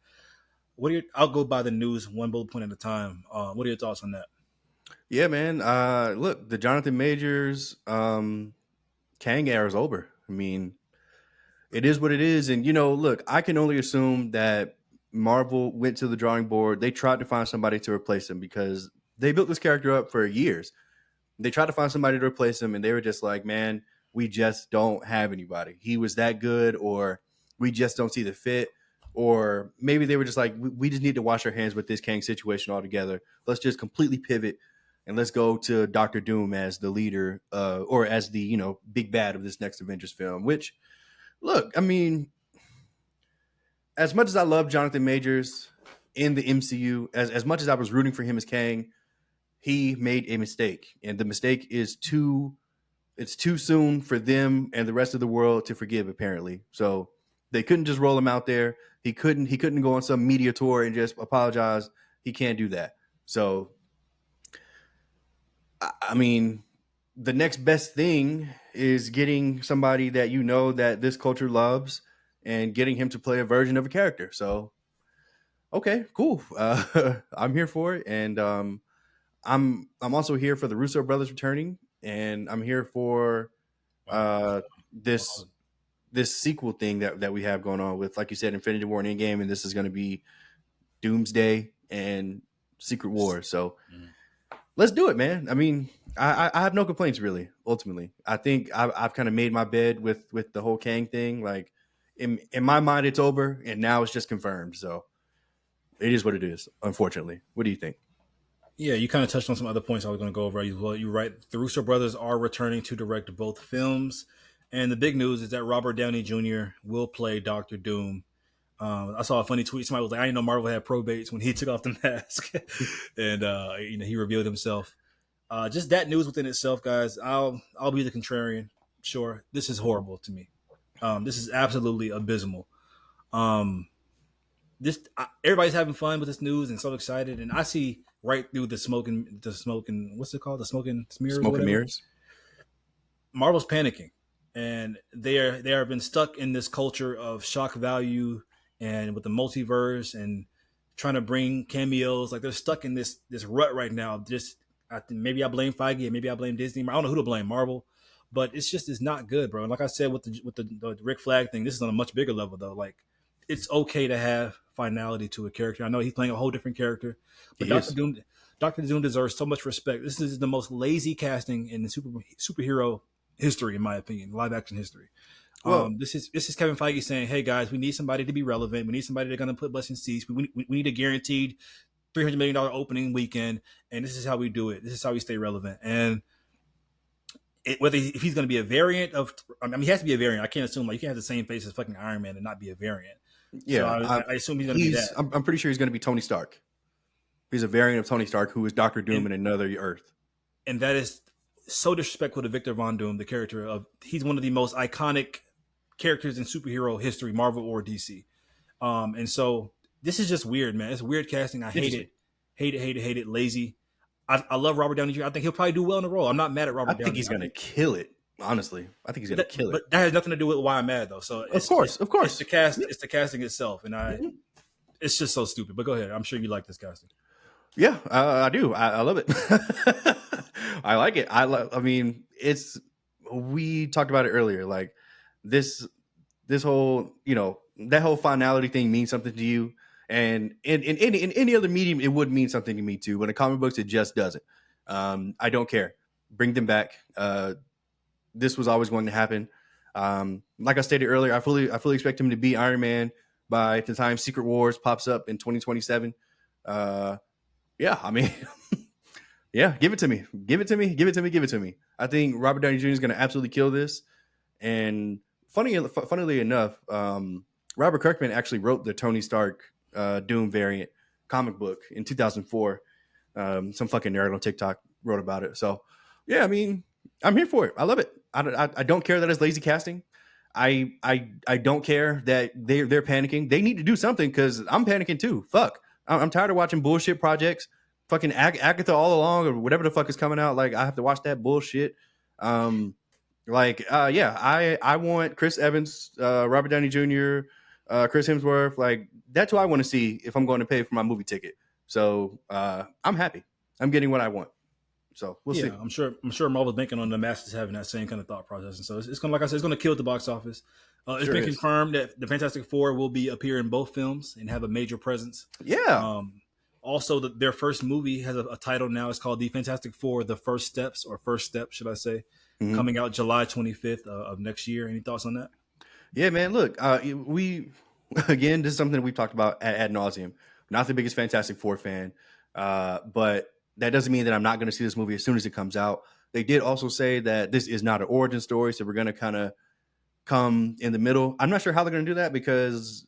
B: I'll go by the news one bullet point at a time. What are your thoughts on that?
A: Yeah, man. Look, the Jonathan Majors Kang era is over. I mean, it is what it is. And, look, I can only assume that Marvel went to the drawing board. They tried to find somebody to replace him because they built this character up for years. They tried to find somebody to replace him, and they were just like, man, we just don't have anybody. He was that good, or we just don't see the fit. Or maybe they were just like, we just need to wash our hands with this Kang situation altogether. Let's just completely pivot, and let's go to Dr. Doom as the leader or as the, big bad of this next Avengers film. Which, look, I mean, as much as I love Jonathan Majors in the MCU, as much as I was rooting for him as Kang, he made a mistake, and the mistake is it's too soon for them and the rest of the world to forgive, apparently. So they couldn't just roll him out there. He couldn't go on some media tour and just apologize. He can't do that. So, I mean, the next best thing is getting somebody that you know that this culture loves and getting him to play a version of a character. So, okay, cool. I'm here for it, and I'm also here for the Russo brothers returning, and I'm here for
B: Wow.
A: this this sequel thing that we have going on with, like you said, Infinity War and Endgame, and this is going to be Doomsday and Secret War. So let's do it, man. I mean, I have no complaints really. Ultimately, I think I've kind of made my bed with the whole Kang thing. Like in my mind, it's over, and now it's just confirmed. So it is what it is. Unfortunately, what do you think?
B: Yeah, you kind of touched on some other points I was going to go over. Well, you're right. The Russo brothers are returning to direct both films. And the big news is that Robert Downey Jr. will play Doctor Doom. I saw a funny tweet. Somebody was like, "I didn't know Marvel had probates" when he took off the mask, and he revealed himself. Just that news within itself, guys. I'll be the contrarian. Sure, this is horrible to me. This is absolutely abysmal. Um, everybody's having fun with this news and so excited, and I see right through the smoking. What's it called? The smoking smears.
A: Smoke and
B: Whatever.
A: mirrors.
B: Marvel's panicking, and they have been stuck in this culture of shock value and with the multiverse and trying to bring cameos. Like they're stuck in this rut right now. Just maybe I blame Feige, maybe I blame Disney. I don't know who to blame, Marvel, but it's not good, bro. And like I said with the Rick Flag thing, this is on a much bigger level though. Like it's okay to have finality to a character. I know he's playing a whole different character, but Doctor Doom deserves so much respect. This is the most lazy casting in the superhero history, in my opinion, live action history.
A: Well,
B: This is Kevin Feige saying, "Hey guys, we need somebody to be relevant. We need somebody that's going to put butts in seats. We need a guaranteed $300 million opening weekend, and this is how we do it. This is how we stay relevant." And if he's going to be a variant of, I mean, he has to be a variant. I can't assume like you can't have the same face as fucking Iron Man and not be a variant.
A: yeah,
B: So I assume he's going to be that.
A: I'm pretty sure he's going to be Tony Stark. He's a variant of Tony Stark who is Doctor Doom in another Earth.
B: And that is so disrespectful to Victor Von Doom, the character of. He's one of the most iconic characters in superhero history, Marvel or DC. And so this is just weird, man. It's weird casting. I hate it. Hate it. Lazy. I love Robert Downey Jr. I think he'll probably do well in the role. I'm not mad at Robert Downey.
A: I think he's going to kill it. Honestly, I think he's going to kill it.
B: But that has nothing to do with why I'm mad, though. So
A: of course,
B: it's the cast. It's the casting itself, and it's just so stupid. But go ahead. I'm sure you like this casting.
A: Yeah, I do. I love it. I like it. I mean, we talked about it earlier. Like this whole, that whole finality thing means something to you. And in any other medium, it would mean something to me too. But in comic books, it just doesn't. I don't care. Bring them back. This was always going to happen. Like I stated earlier, I fully expect him to be Iron Man by the time Secret Wars pops up in 2027. Yeah, I mean, yeah, give it to me. Give it to me. I think Robert Downey Jr. is going to absolutely kill this. And funnily enough, Robert Kirkman actually wrote the Tony Stark Doom variant comic book in 2004. Some fucking nerd on TikTok wrote about it. So, yeah, I mean, I'm here for it. I love it. I don't care that it's lazy casting. I don't care that they're panicking. They need to do something because I'm panicking too. Fuck. I'm tired of watching bullshit projects. Fucking Agatha all along or whatever the fuck is coming out. Like I have to watch that bullshit. I want Chris Evans, Robert Downey Jr., Chris Hemsworth. Like that's who I want to see if I'm going to pay for my movie ticket. So I'm happy. I'm getting what I want. So we'll see.
B: I'm sure Marvel's banking on the masses having that same kind of thought process, and so it's going to, like I said, it's going to kill at the box office. It's been confirmed that the Fantastic Four will appear in both films and have a major presence.
A: Yeah.
B: Also, their first movie has a title now. It's called The Fantastic Four: The First Steps, or First Step, should I say? Mm-hmm. Coming out July 25th of next year. Any thoughts on that?
A: Yeah, man. Look, this is something that we've talked about ad nauseum. Not the biggest Fantastic Four fan, but that doesn't mean that I'm not going to see this movie as soon as it comes out. They did also say that this is not an origin story, so we're going to kind of come in the middle. I'm not sure how they're going to do that because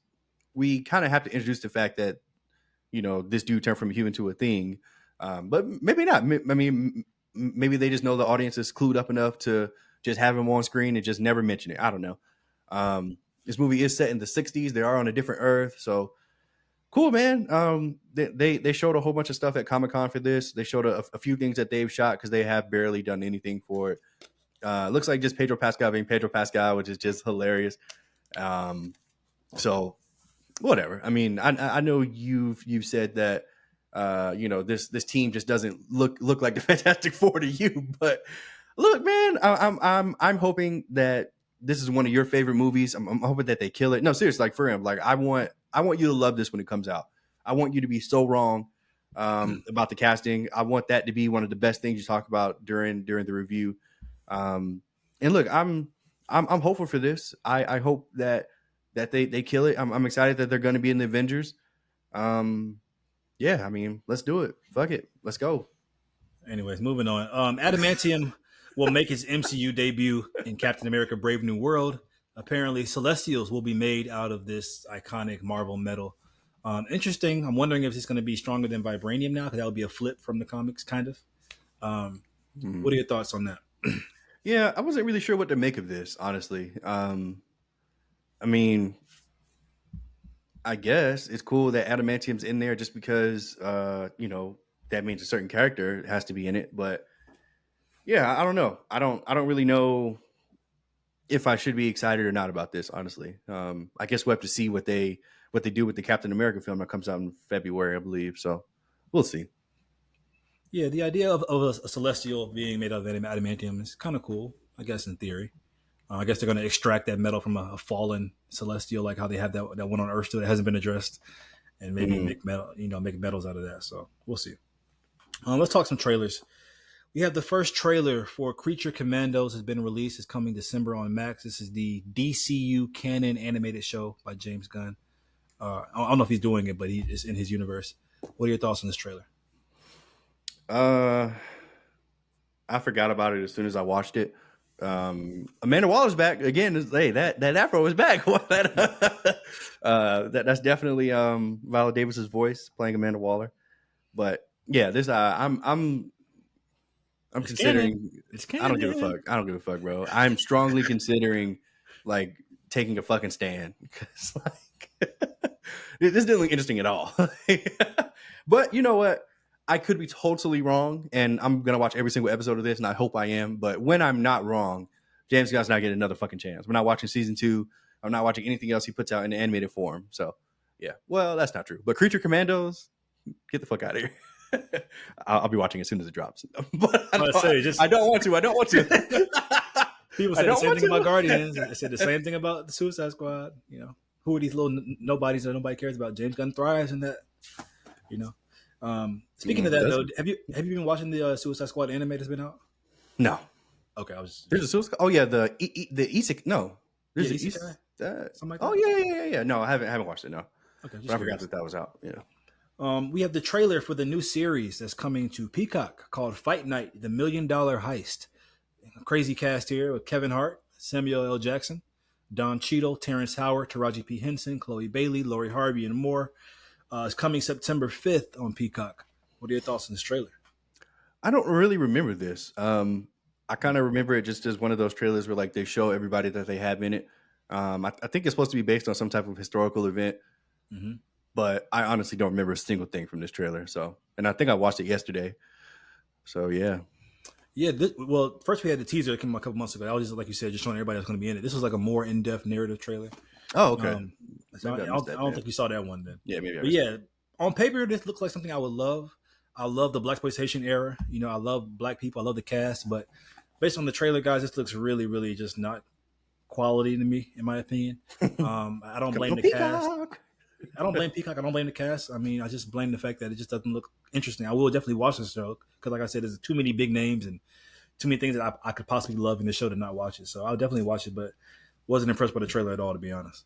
A: we kind of have to introduce the fact that, this dude turned from a human to a thing. But maybe not. I mean, maybe they just know the audience is clued up enough to just have him on screen and just never mention it. I don't know. This movie is set in the 60s. They are on a different Earth. So Cool, man. They showed a whole bunch of stuff at Comic-Con for this. They showed a few things that they've shot because they have barely done anything for it. Looks like just Pedro Pascal being Pedro Pascal, which is just hilarious. So whatever. I mean, I know you've said that this team just doesn't look like the Fantastic Four to you, but look, man, I'm hoping that this is one of your favorite movies. I'm hoping that they kill it. No, seriously, like for him, like I want you to love this when it comes out. I want you to be so wrong about the casting. I want that to be one of the best things you talk about during the review. And look, I'm hopeful for this. I hope that they kill it. I'm excited that they're going to be in the Avengers. Yeah, I mean, let's do it. Fuck it, let's go.
B: Anyways, moving on. Adamantium will make its MCU debut in Captain America: Brave New World. Apparently, Celestials will be made out of this iconic Marvel metal. Interesting. I'm wondering if it's going to be stronger than vibranium now, because that would be a flip from the comics, kind of. What are your thoughts on that?
A: Yeah, I wasn't really sure what to make of this, honestly. I mean, I guess it's cool that adamantium's in there just because, that means a certain character has to be in it. But yeah, I don't know. I don't really know if I should be excited or not about this, honestly. I guess we'll have to see what they do with the Captain America film that comes out in February, I believe. So we'll see.
B: Yeah, the idea of a celestial being made out of adamantium is kind of cool, I guess, in theory. I guess they're going to extract that metal from a fallen celestial, like how they have that one on Earth still that hasn't been addressed, and maybe make metal, make metals out of that. So we'll see. Let's talk some trailers. We have the first trailer for Creature Commandos has been released. It's coming December on Max. This is the DCU canon animated show by James Gunn. I don't know if he's doing it, but he is in his universe. What are your thoughts on this trailer?
A: I forgot about it as soon as I watched it. Amanda Waller's back again. Hey, that afro is back. That's definitely Viola Davis's voice playing Amanda Waller. But yeah, this I'm
B: It's
A: considering.
B: canon. It's
A: I don't give a
B: canon.
A: fuck. I don't give a fuck, bro. I'm strongly considering like taking a fucking stand because like this didn't look interesting at all. But you know what? I could be totally wrong, and I'm gonna watch every single episode of this, and I hope I am. But when I'm not wrong, James Gunn's not getting another fucking chance. We're not watching season 2. I'm not watching anything else he puts out in the animated form. So, yeah. Well, that's not true. But Creature Commandos, get the fuck out of here. I'll be watching as soon as it drops. But I don't want to. I don't want to.
B: People said the same thing about Guardians. They said the same thing about the Suicide Squad. Who are these little nobodies that nobody cares about? James Gunn thrives in that. Speaking of that, though, have you been watching the Suicide Squad anime that's been out?
A: No.
B: Okay,
A: there's a Suicide. Oh yeah, the Isekai. No, there's
B: the
A: Isekai.
B: Something like that.
A: Oh yeah. No, I haven't watched it. No.
B: Okay,
A: but I forgot that was out. Yeah.
B: We have the trailer for the new series that's coming to Peacock called Fight Night: The $1 Million Heist. A crazy cast here with Kevin Hart, Samuel L. Jackson, Don Cheadle, Terrence Howard, Taraji P. Henson, Chloe Bailey, Lori Harvey, and more. It's coming September 5th on Peacock. What are your thoughts on this trailer?
A: I don't really remember this. I kind of remember it just as one of those trailers where like they show everybody that they have in it. I think it's supposed to be based on some type of historical event, but I honestly don't remember a single thing from this trailer. So, and I think I watched it yesterday. So yeah.
B: Yeah, well, first we had the teaser that came out a couple months ago. That was just like you said, just showing everybody that's going to be in it. This was like a more in-depth narrative trailer.
A: Oh, okay.
B: So I don't think you saw that one then.
A: Yeah, maybe.
B: But yeah, on paper, this looks like something I would love. I love the blaxploitation era. I love black people. I love the cast. But based on the trailer, guys, this looks really, really just not quality to me, in my opinion. I don't blame the cast. I don't blame Peacock. I don't blame the cast. I mean, I just blame the fact that it just doesn't look interesting. I will definitely watch this show because, like I said, there's too many big names and too many things that I could possibly love in the show to not watch it. So I'll definitely watch it, but wasn't impressed by the trailer at all, to be honest.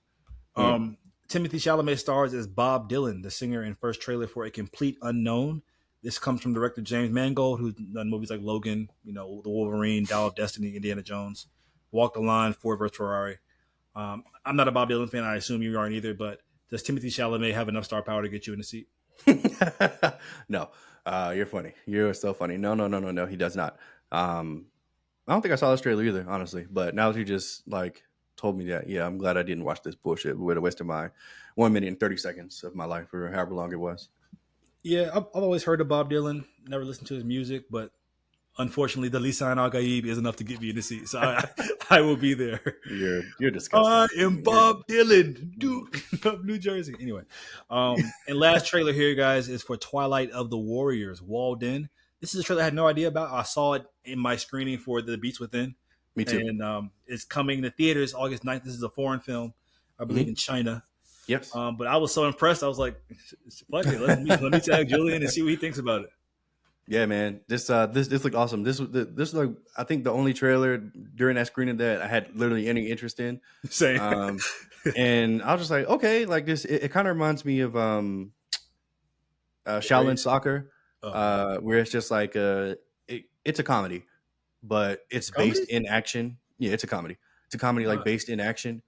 B: Timothy Chalamet stars as Bob Dylan, the singer in first trailer for A Complete Unknown. This comes from director James Mangold, who's done movies like Logan, The Wolverine, Dial of Destiny, Indiana Jones, Walk the Line, Ford vs. Ferrari. I'm not a Bob Dylan fan. I assume you aren't either, but does Timothy Chalamet have enough star power to get you in the seat?
A: No. You're funny. You're so funny. No. He does not. I don't think I saw this trailer either, honestly. But now that you just like told me that, yeah, I'm glad I didn't watch this bullshit. It would have wasted my 1 minute and 30 seconds of my life, or however long it was.
B: Yeah, I've always heard of Bob Dylan. Never listened to his music, but unfortunately, the Lisan Al Gaib is enough to get me in the seat. So I will be there.
A: You're
B: I
A: disgusting.
B: am Bob Dylan, Duke of New Jersey. Anyway, and last trailer here, guys, is for Twilight of the Warriors, Walled In. This is a trailer I had no idea about. I saw it in my screening for The Beats Within.
A: Me too.
B: And it's coming to theaters August 9th. This is a foreign film, I believe, in China.
A: Yes.
B: But I was so impressed. I was like, fuck it. Let me tag Julien and see what he thinks about it.
A: Yeah, man. This looked awesome. This was like, I think, the only trailer during that screening that I had literally any interest in.
B: Same.
A: And I was just like, okay, like this. It kind of reminds me of Shaolin Soccer, where it's just like it's a comedy, but it's based in action. Yeah, it's a comedy. It's a comedy like based in action.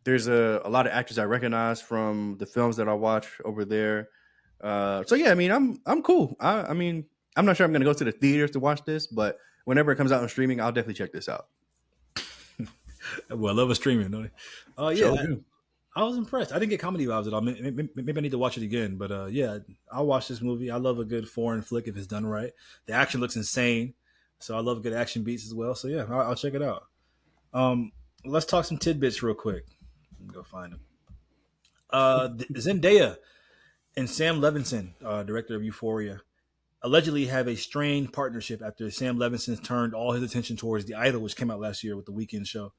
A: There's a lot of actors I recognize from the films that I watch over there. So yeah, I mean, I'm cool. I mean, I'm not sure I'm gonna go to the theaters to watch this, but whenever it comes out on streaming, I'll definitely check this out.
B: Well, I love a streaming, don't I? Yeah,
A: Sure.
B: I was impressed. I didn't get comedy vibes at all. Maybe I need to watch it again. But yeah, I'll watch this movie. I love a good foreign flick if it's done right. The action looks insane, so I love good action beats as well. So yeah, I'll check it out. Let's talk some tidbits real quick. Let me go find them. Zendaya and Sam Levinson, director of Euphoria, allegedly have a strained partnership after Sam Levinson turned all his attention towards The Idol, which came out last year with the Weekend show,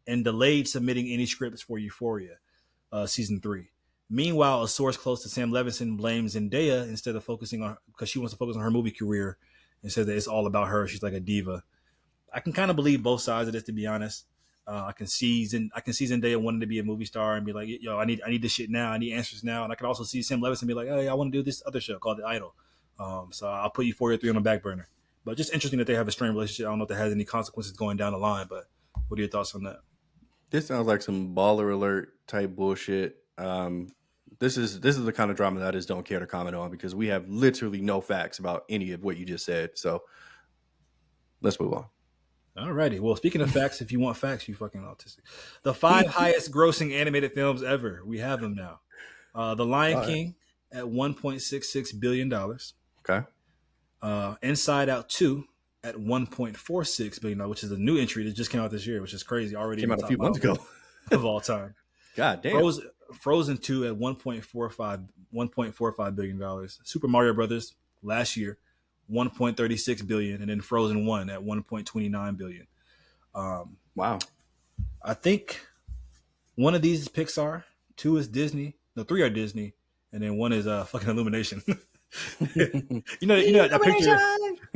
B: and delayed submitting any scripts for Euphoria season 3. Meanwhile, a source close to Sam Levinson blames Zendaya instead of focusing on, because she wants to focus on her movie career, and says that it's all about her. She's like a diva. I can kind of believe both sides of this, to be honest. I can see Zendaya wanting to be a movie star and be like, yo, I need this shit now. I need answers now. And I can also see Sam Levinson be like, hey, I want to do this other show called The Idol. So I'll put Euphoria 3 on the back burner. But just interesting that they have a strained relationship. I don't know if that has any consequences going down the line, but what are your thoughts on that?
A: This sounds like some baller alert type bullshit. This is the kind of drama that I just don't care to comment on, because we have literally no facts about any of what you just said. So let's move on.
B: Alrighty. Well, speaking of facts, if you want facts, you fucking autistic. The 5 highest grossing animated films ever. We have them now. The Lion King at $1.66 billion.
A: Okay.
B: Inside Out 2 at $1.46 billion, which is a new entry that just came out this year, which is crazy. Already
A: came out a few months ago.
B: Of all time.
A: God damn.
B: Frozen 2 at $1.45 billion. Super Mario Brothers last year, $1.36 billion, and then Frozen 1 at $1.29 billion.
A: Wow.
B: I think one of these is Pixar, 2 is Disney, no, 3 are Disney, and then 1 is fucking Illumination. you know that picture.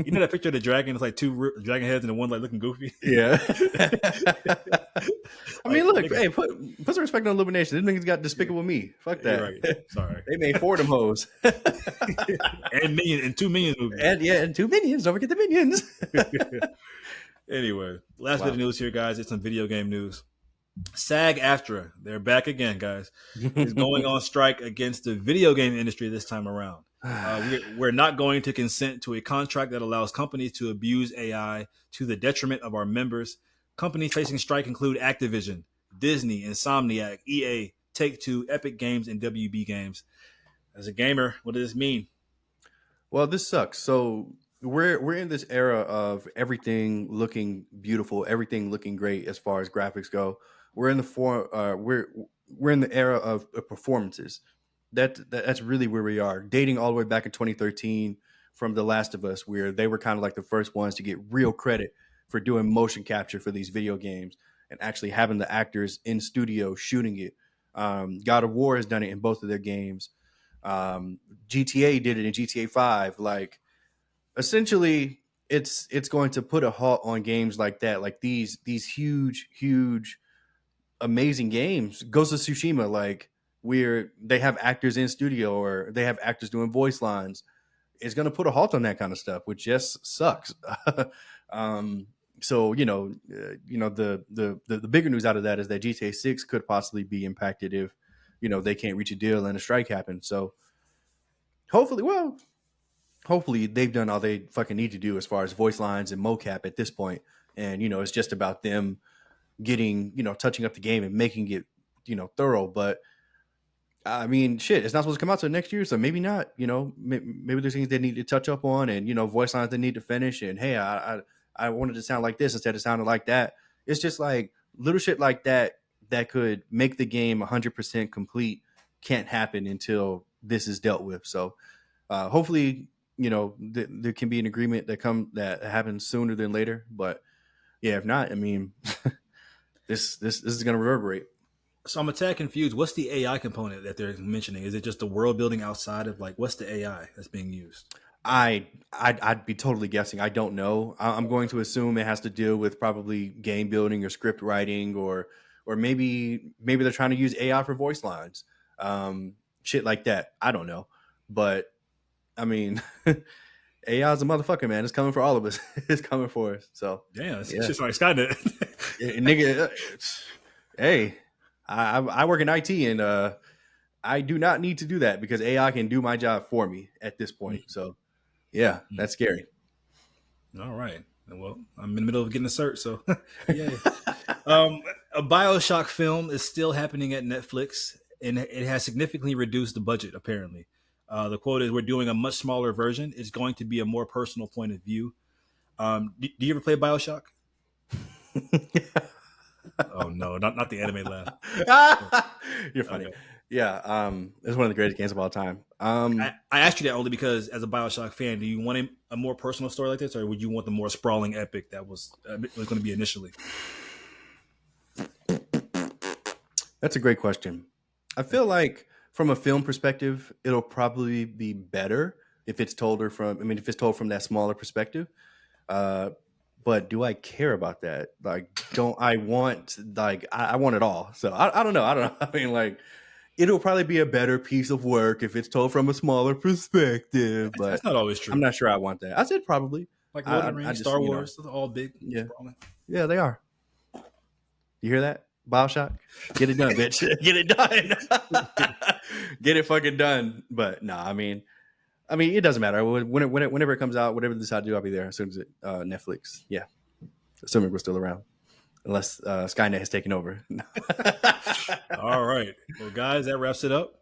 B: You know that picture of the dragon? It's like 2 dragon heads and the one like looking goofy.
A: Yeah. I mean, look, hey, put some respect on Illumination. This niggas got Despicable Me. Fuck that.
B: Right. Sorry.
A: They made 4 of them hoes.
B: and 2 Minions movies.
A: And 2 Minions. Don't forget the Minions.
B: Anyway, last bit of news here, guys. It's some video game news. SAG-AFTRA, they're back again, guys. Is going on strike against the video game industry this time around. We're not going to consent to a contract that allows companies to abuse AI to the detriment of our members. Companies facing strike include Activision, Disney, Insomniac, EA, Take-Two, Epic Games, and WB Games. As a gamer, what does this mean? Well,
A: this sucks. So we're in this era of everything looking beautiful, everything looking great as far as graphics go. We're in the era of performances. That's really where we are. Dating all the way back in 2013 from The Last of Us, where they were kind of like the first ones to get real credit for doing motion capture for these video games and actually having the actors in studio shooting it. God of War has done it in both of their games. GTA did it in GTA 5. Like, essentially, it's going to put a halt on games like that, like these huge, amazing games. Ghost of Tsushima, like, where they have actors in studio or they have actors doing voice lines. It's going to put a halt on that kind of stuff, which just sucks. So the bigger news out of that is that GTA 6 could possibly be impacted if they can't reach a deal and a strike happens. So hopefully they've done all they fucking need to do as far as voice lines and mocap at this point, and it's just about them getting, touching up the game and making it, thorough. But I mean, shit, it's not supposed to come out till next year, so maybe not. Maybe there's things they need to touch up on, and voice lines they need to finish. And hey, I wanted to sound like this instead of sounding like that. It's just like little shit like that could make the game 100% complete can't happen until this is dealt with. So hopefully, there can be an agreement that happens sooner than later. But yeah, if not, I mean, this is going to reverberate.
B: So I'm a tad confused. What's the AI component that they're mentioning? Is it just the world building outside of what's the AI that's being used?
A: I'd be totally guessing. I don't know. I'm going to assume it has to deal with probably game building or script writing, or maybe they're trying to use AI for voice lines, shit like that. I don't know, but I mean, AI is a motherfucker, man. It's coming for all of us. It's coming for us. So
B: damn, it's just like Skynet.
A: Nigga, hey, I work in IT, and I do not need to do that because AI can do my job for me at this point. So yeah, that's scary.
B: All right. Well, I'm in the middle of getting a cert, so yeah. A Bioshock film is still happening at Netflix, and it has significantly reduced the budget, apparently. The quote is, "We're doing a much smaller version. It's going to be a more personal point of view." Do you ever play Bioshock? Oh no, not the anime laugh.
A: You're funny. Okay. Yeah, it's one of the greatest games of all time.
B: I asked you that only because, as a Bioshock fan, do you want a more personal story like this, or would you want the more sprawling epic that was going to be initially?
A: That's a great question. I feel like from a film perspective, it'll probably be better if it's told from that smaller perspective. But do I care about that? Don't I want I want it all? So I don't know. I mean, it'll probably be a better piece of work if it's told from a smaller perspective. But
B: that's not always true.
A: I'm not sure I want that. I said probably.
B: Like Lord of the Rings, Star Wars, they're all big.
A: Yeah. Yeah, they are. You hear that? Bioshock? Get it done, bitch. Get it done. Get it fucking done. But no, I mean, it doesn't matter. Whenever it comes out, whatever they decide to do, I'll be there as soon as Netflix. Yeah. Assuming we're still around. Unless Skynet has taken over.
B: All right. Well, guys, that wraps it up.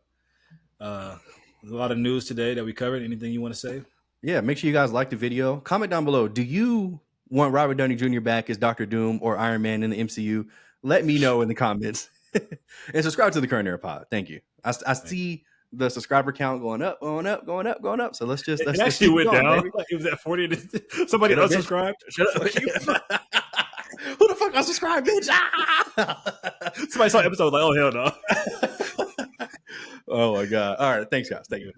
B: There's a lot of news today that we covered. Anything you want to say?
A: Yeah, make sure you guys like the video. Comment down below. Do you want Robert Downey Jr. back as Dr. Doom or Iron Man in the MCU? Let me know in the comments. And subscribe to the Current Era Pod. Thank you. I see the subscriber count going up. So let's
B: actually went down. It was at 40. Somebody unsubscribed.
A: Shut up. Who the fuck unsubscribed, bitch?
B: Somebody saw the episode like, oh hell no.
A: Oh my god. All right. Thanks, guys. Thank you.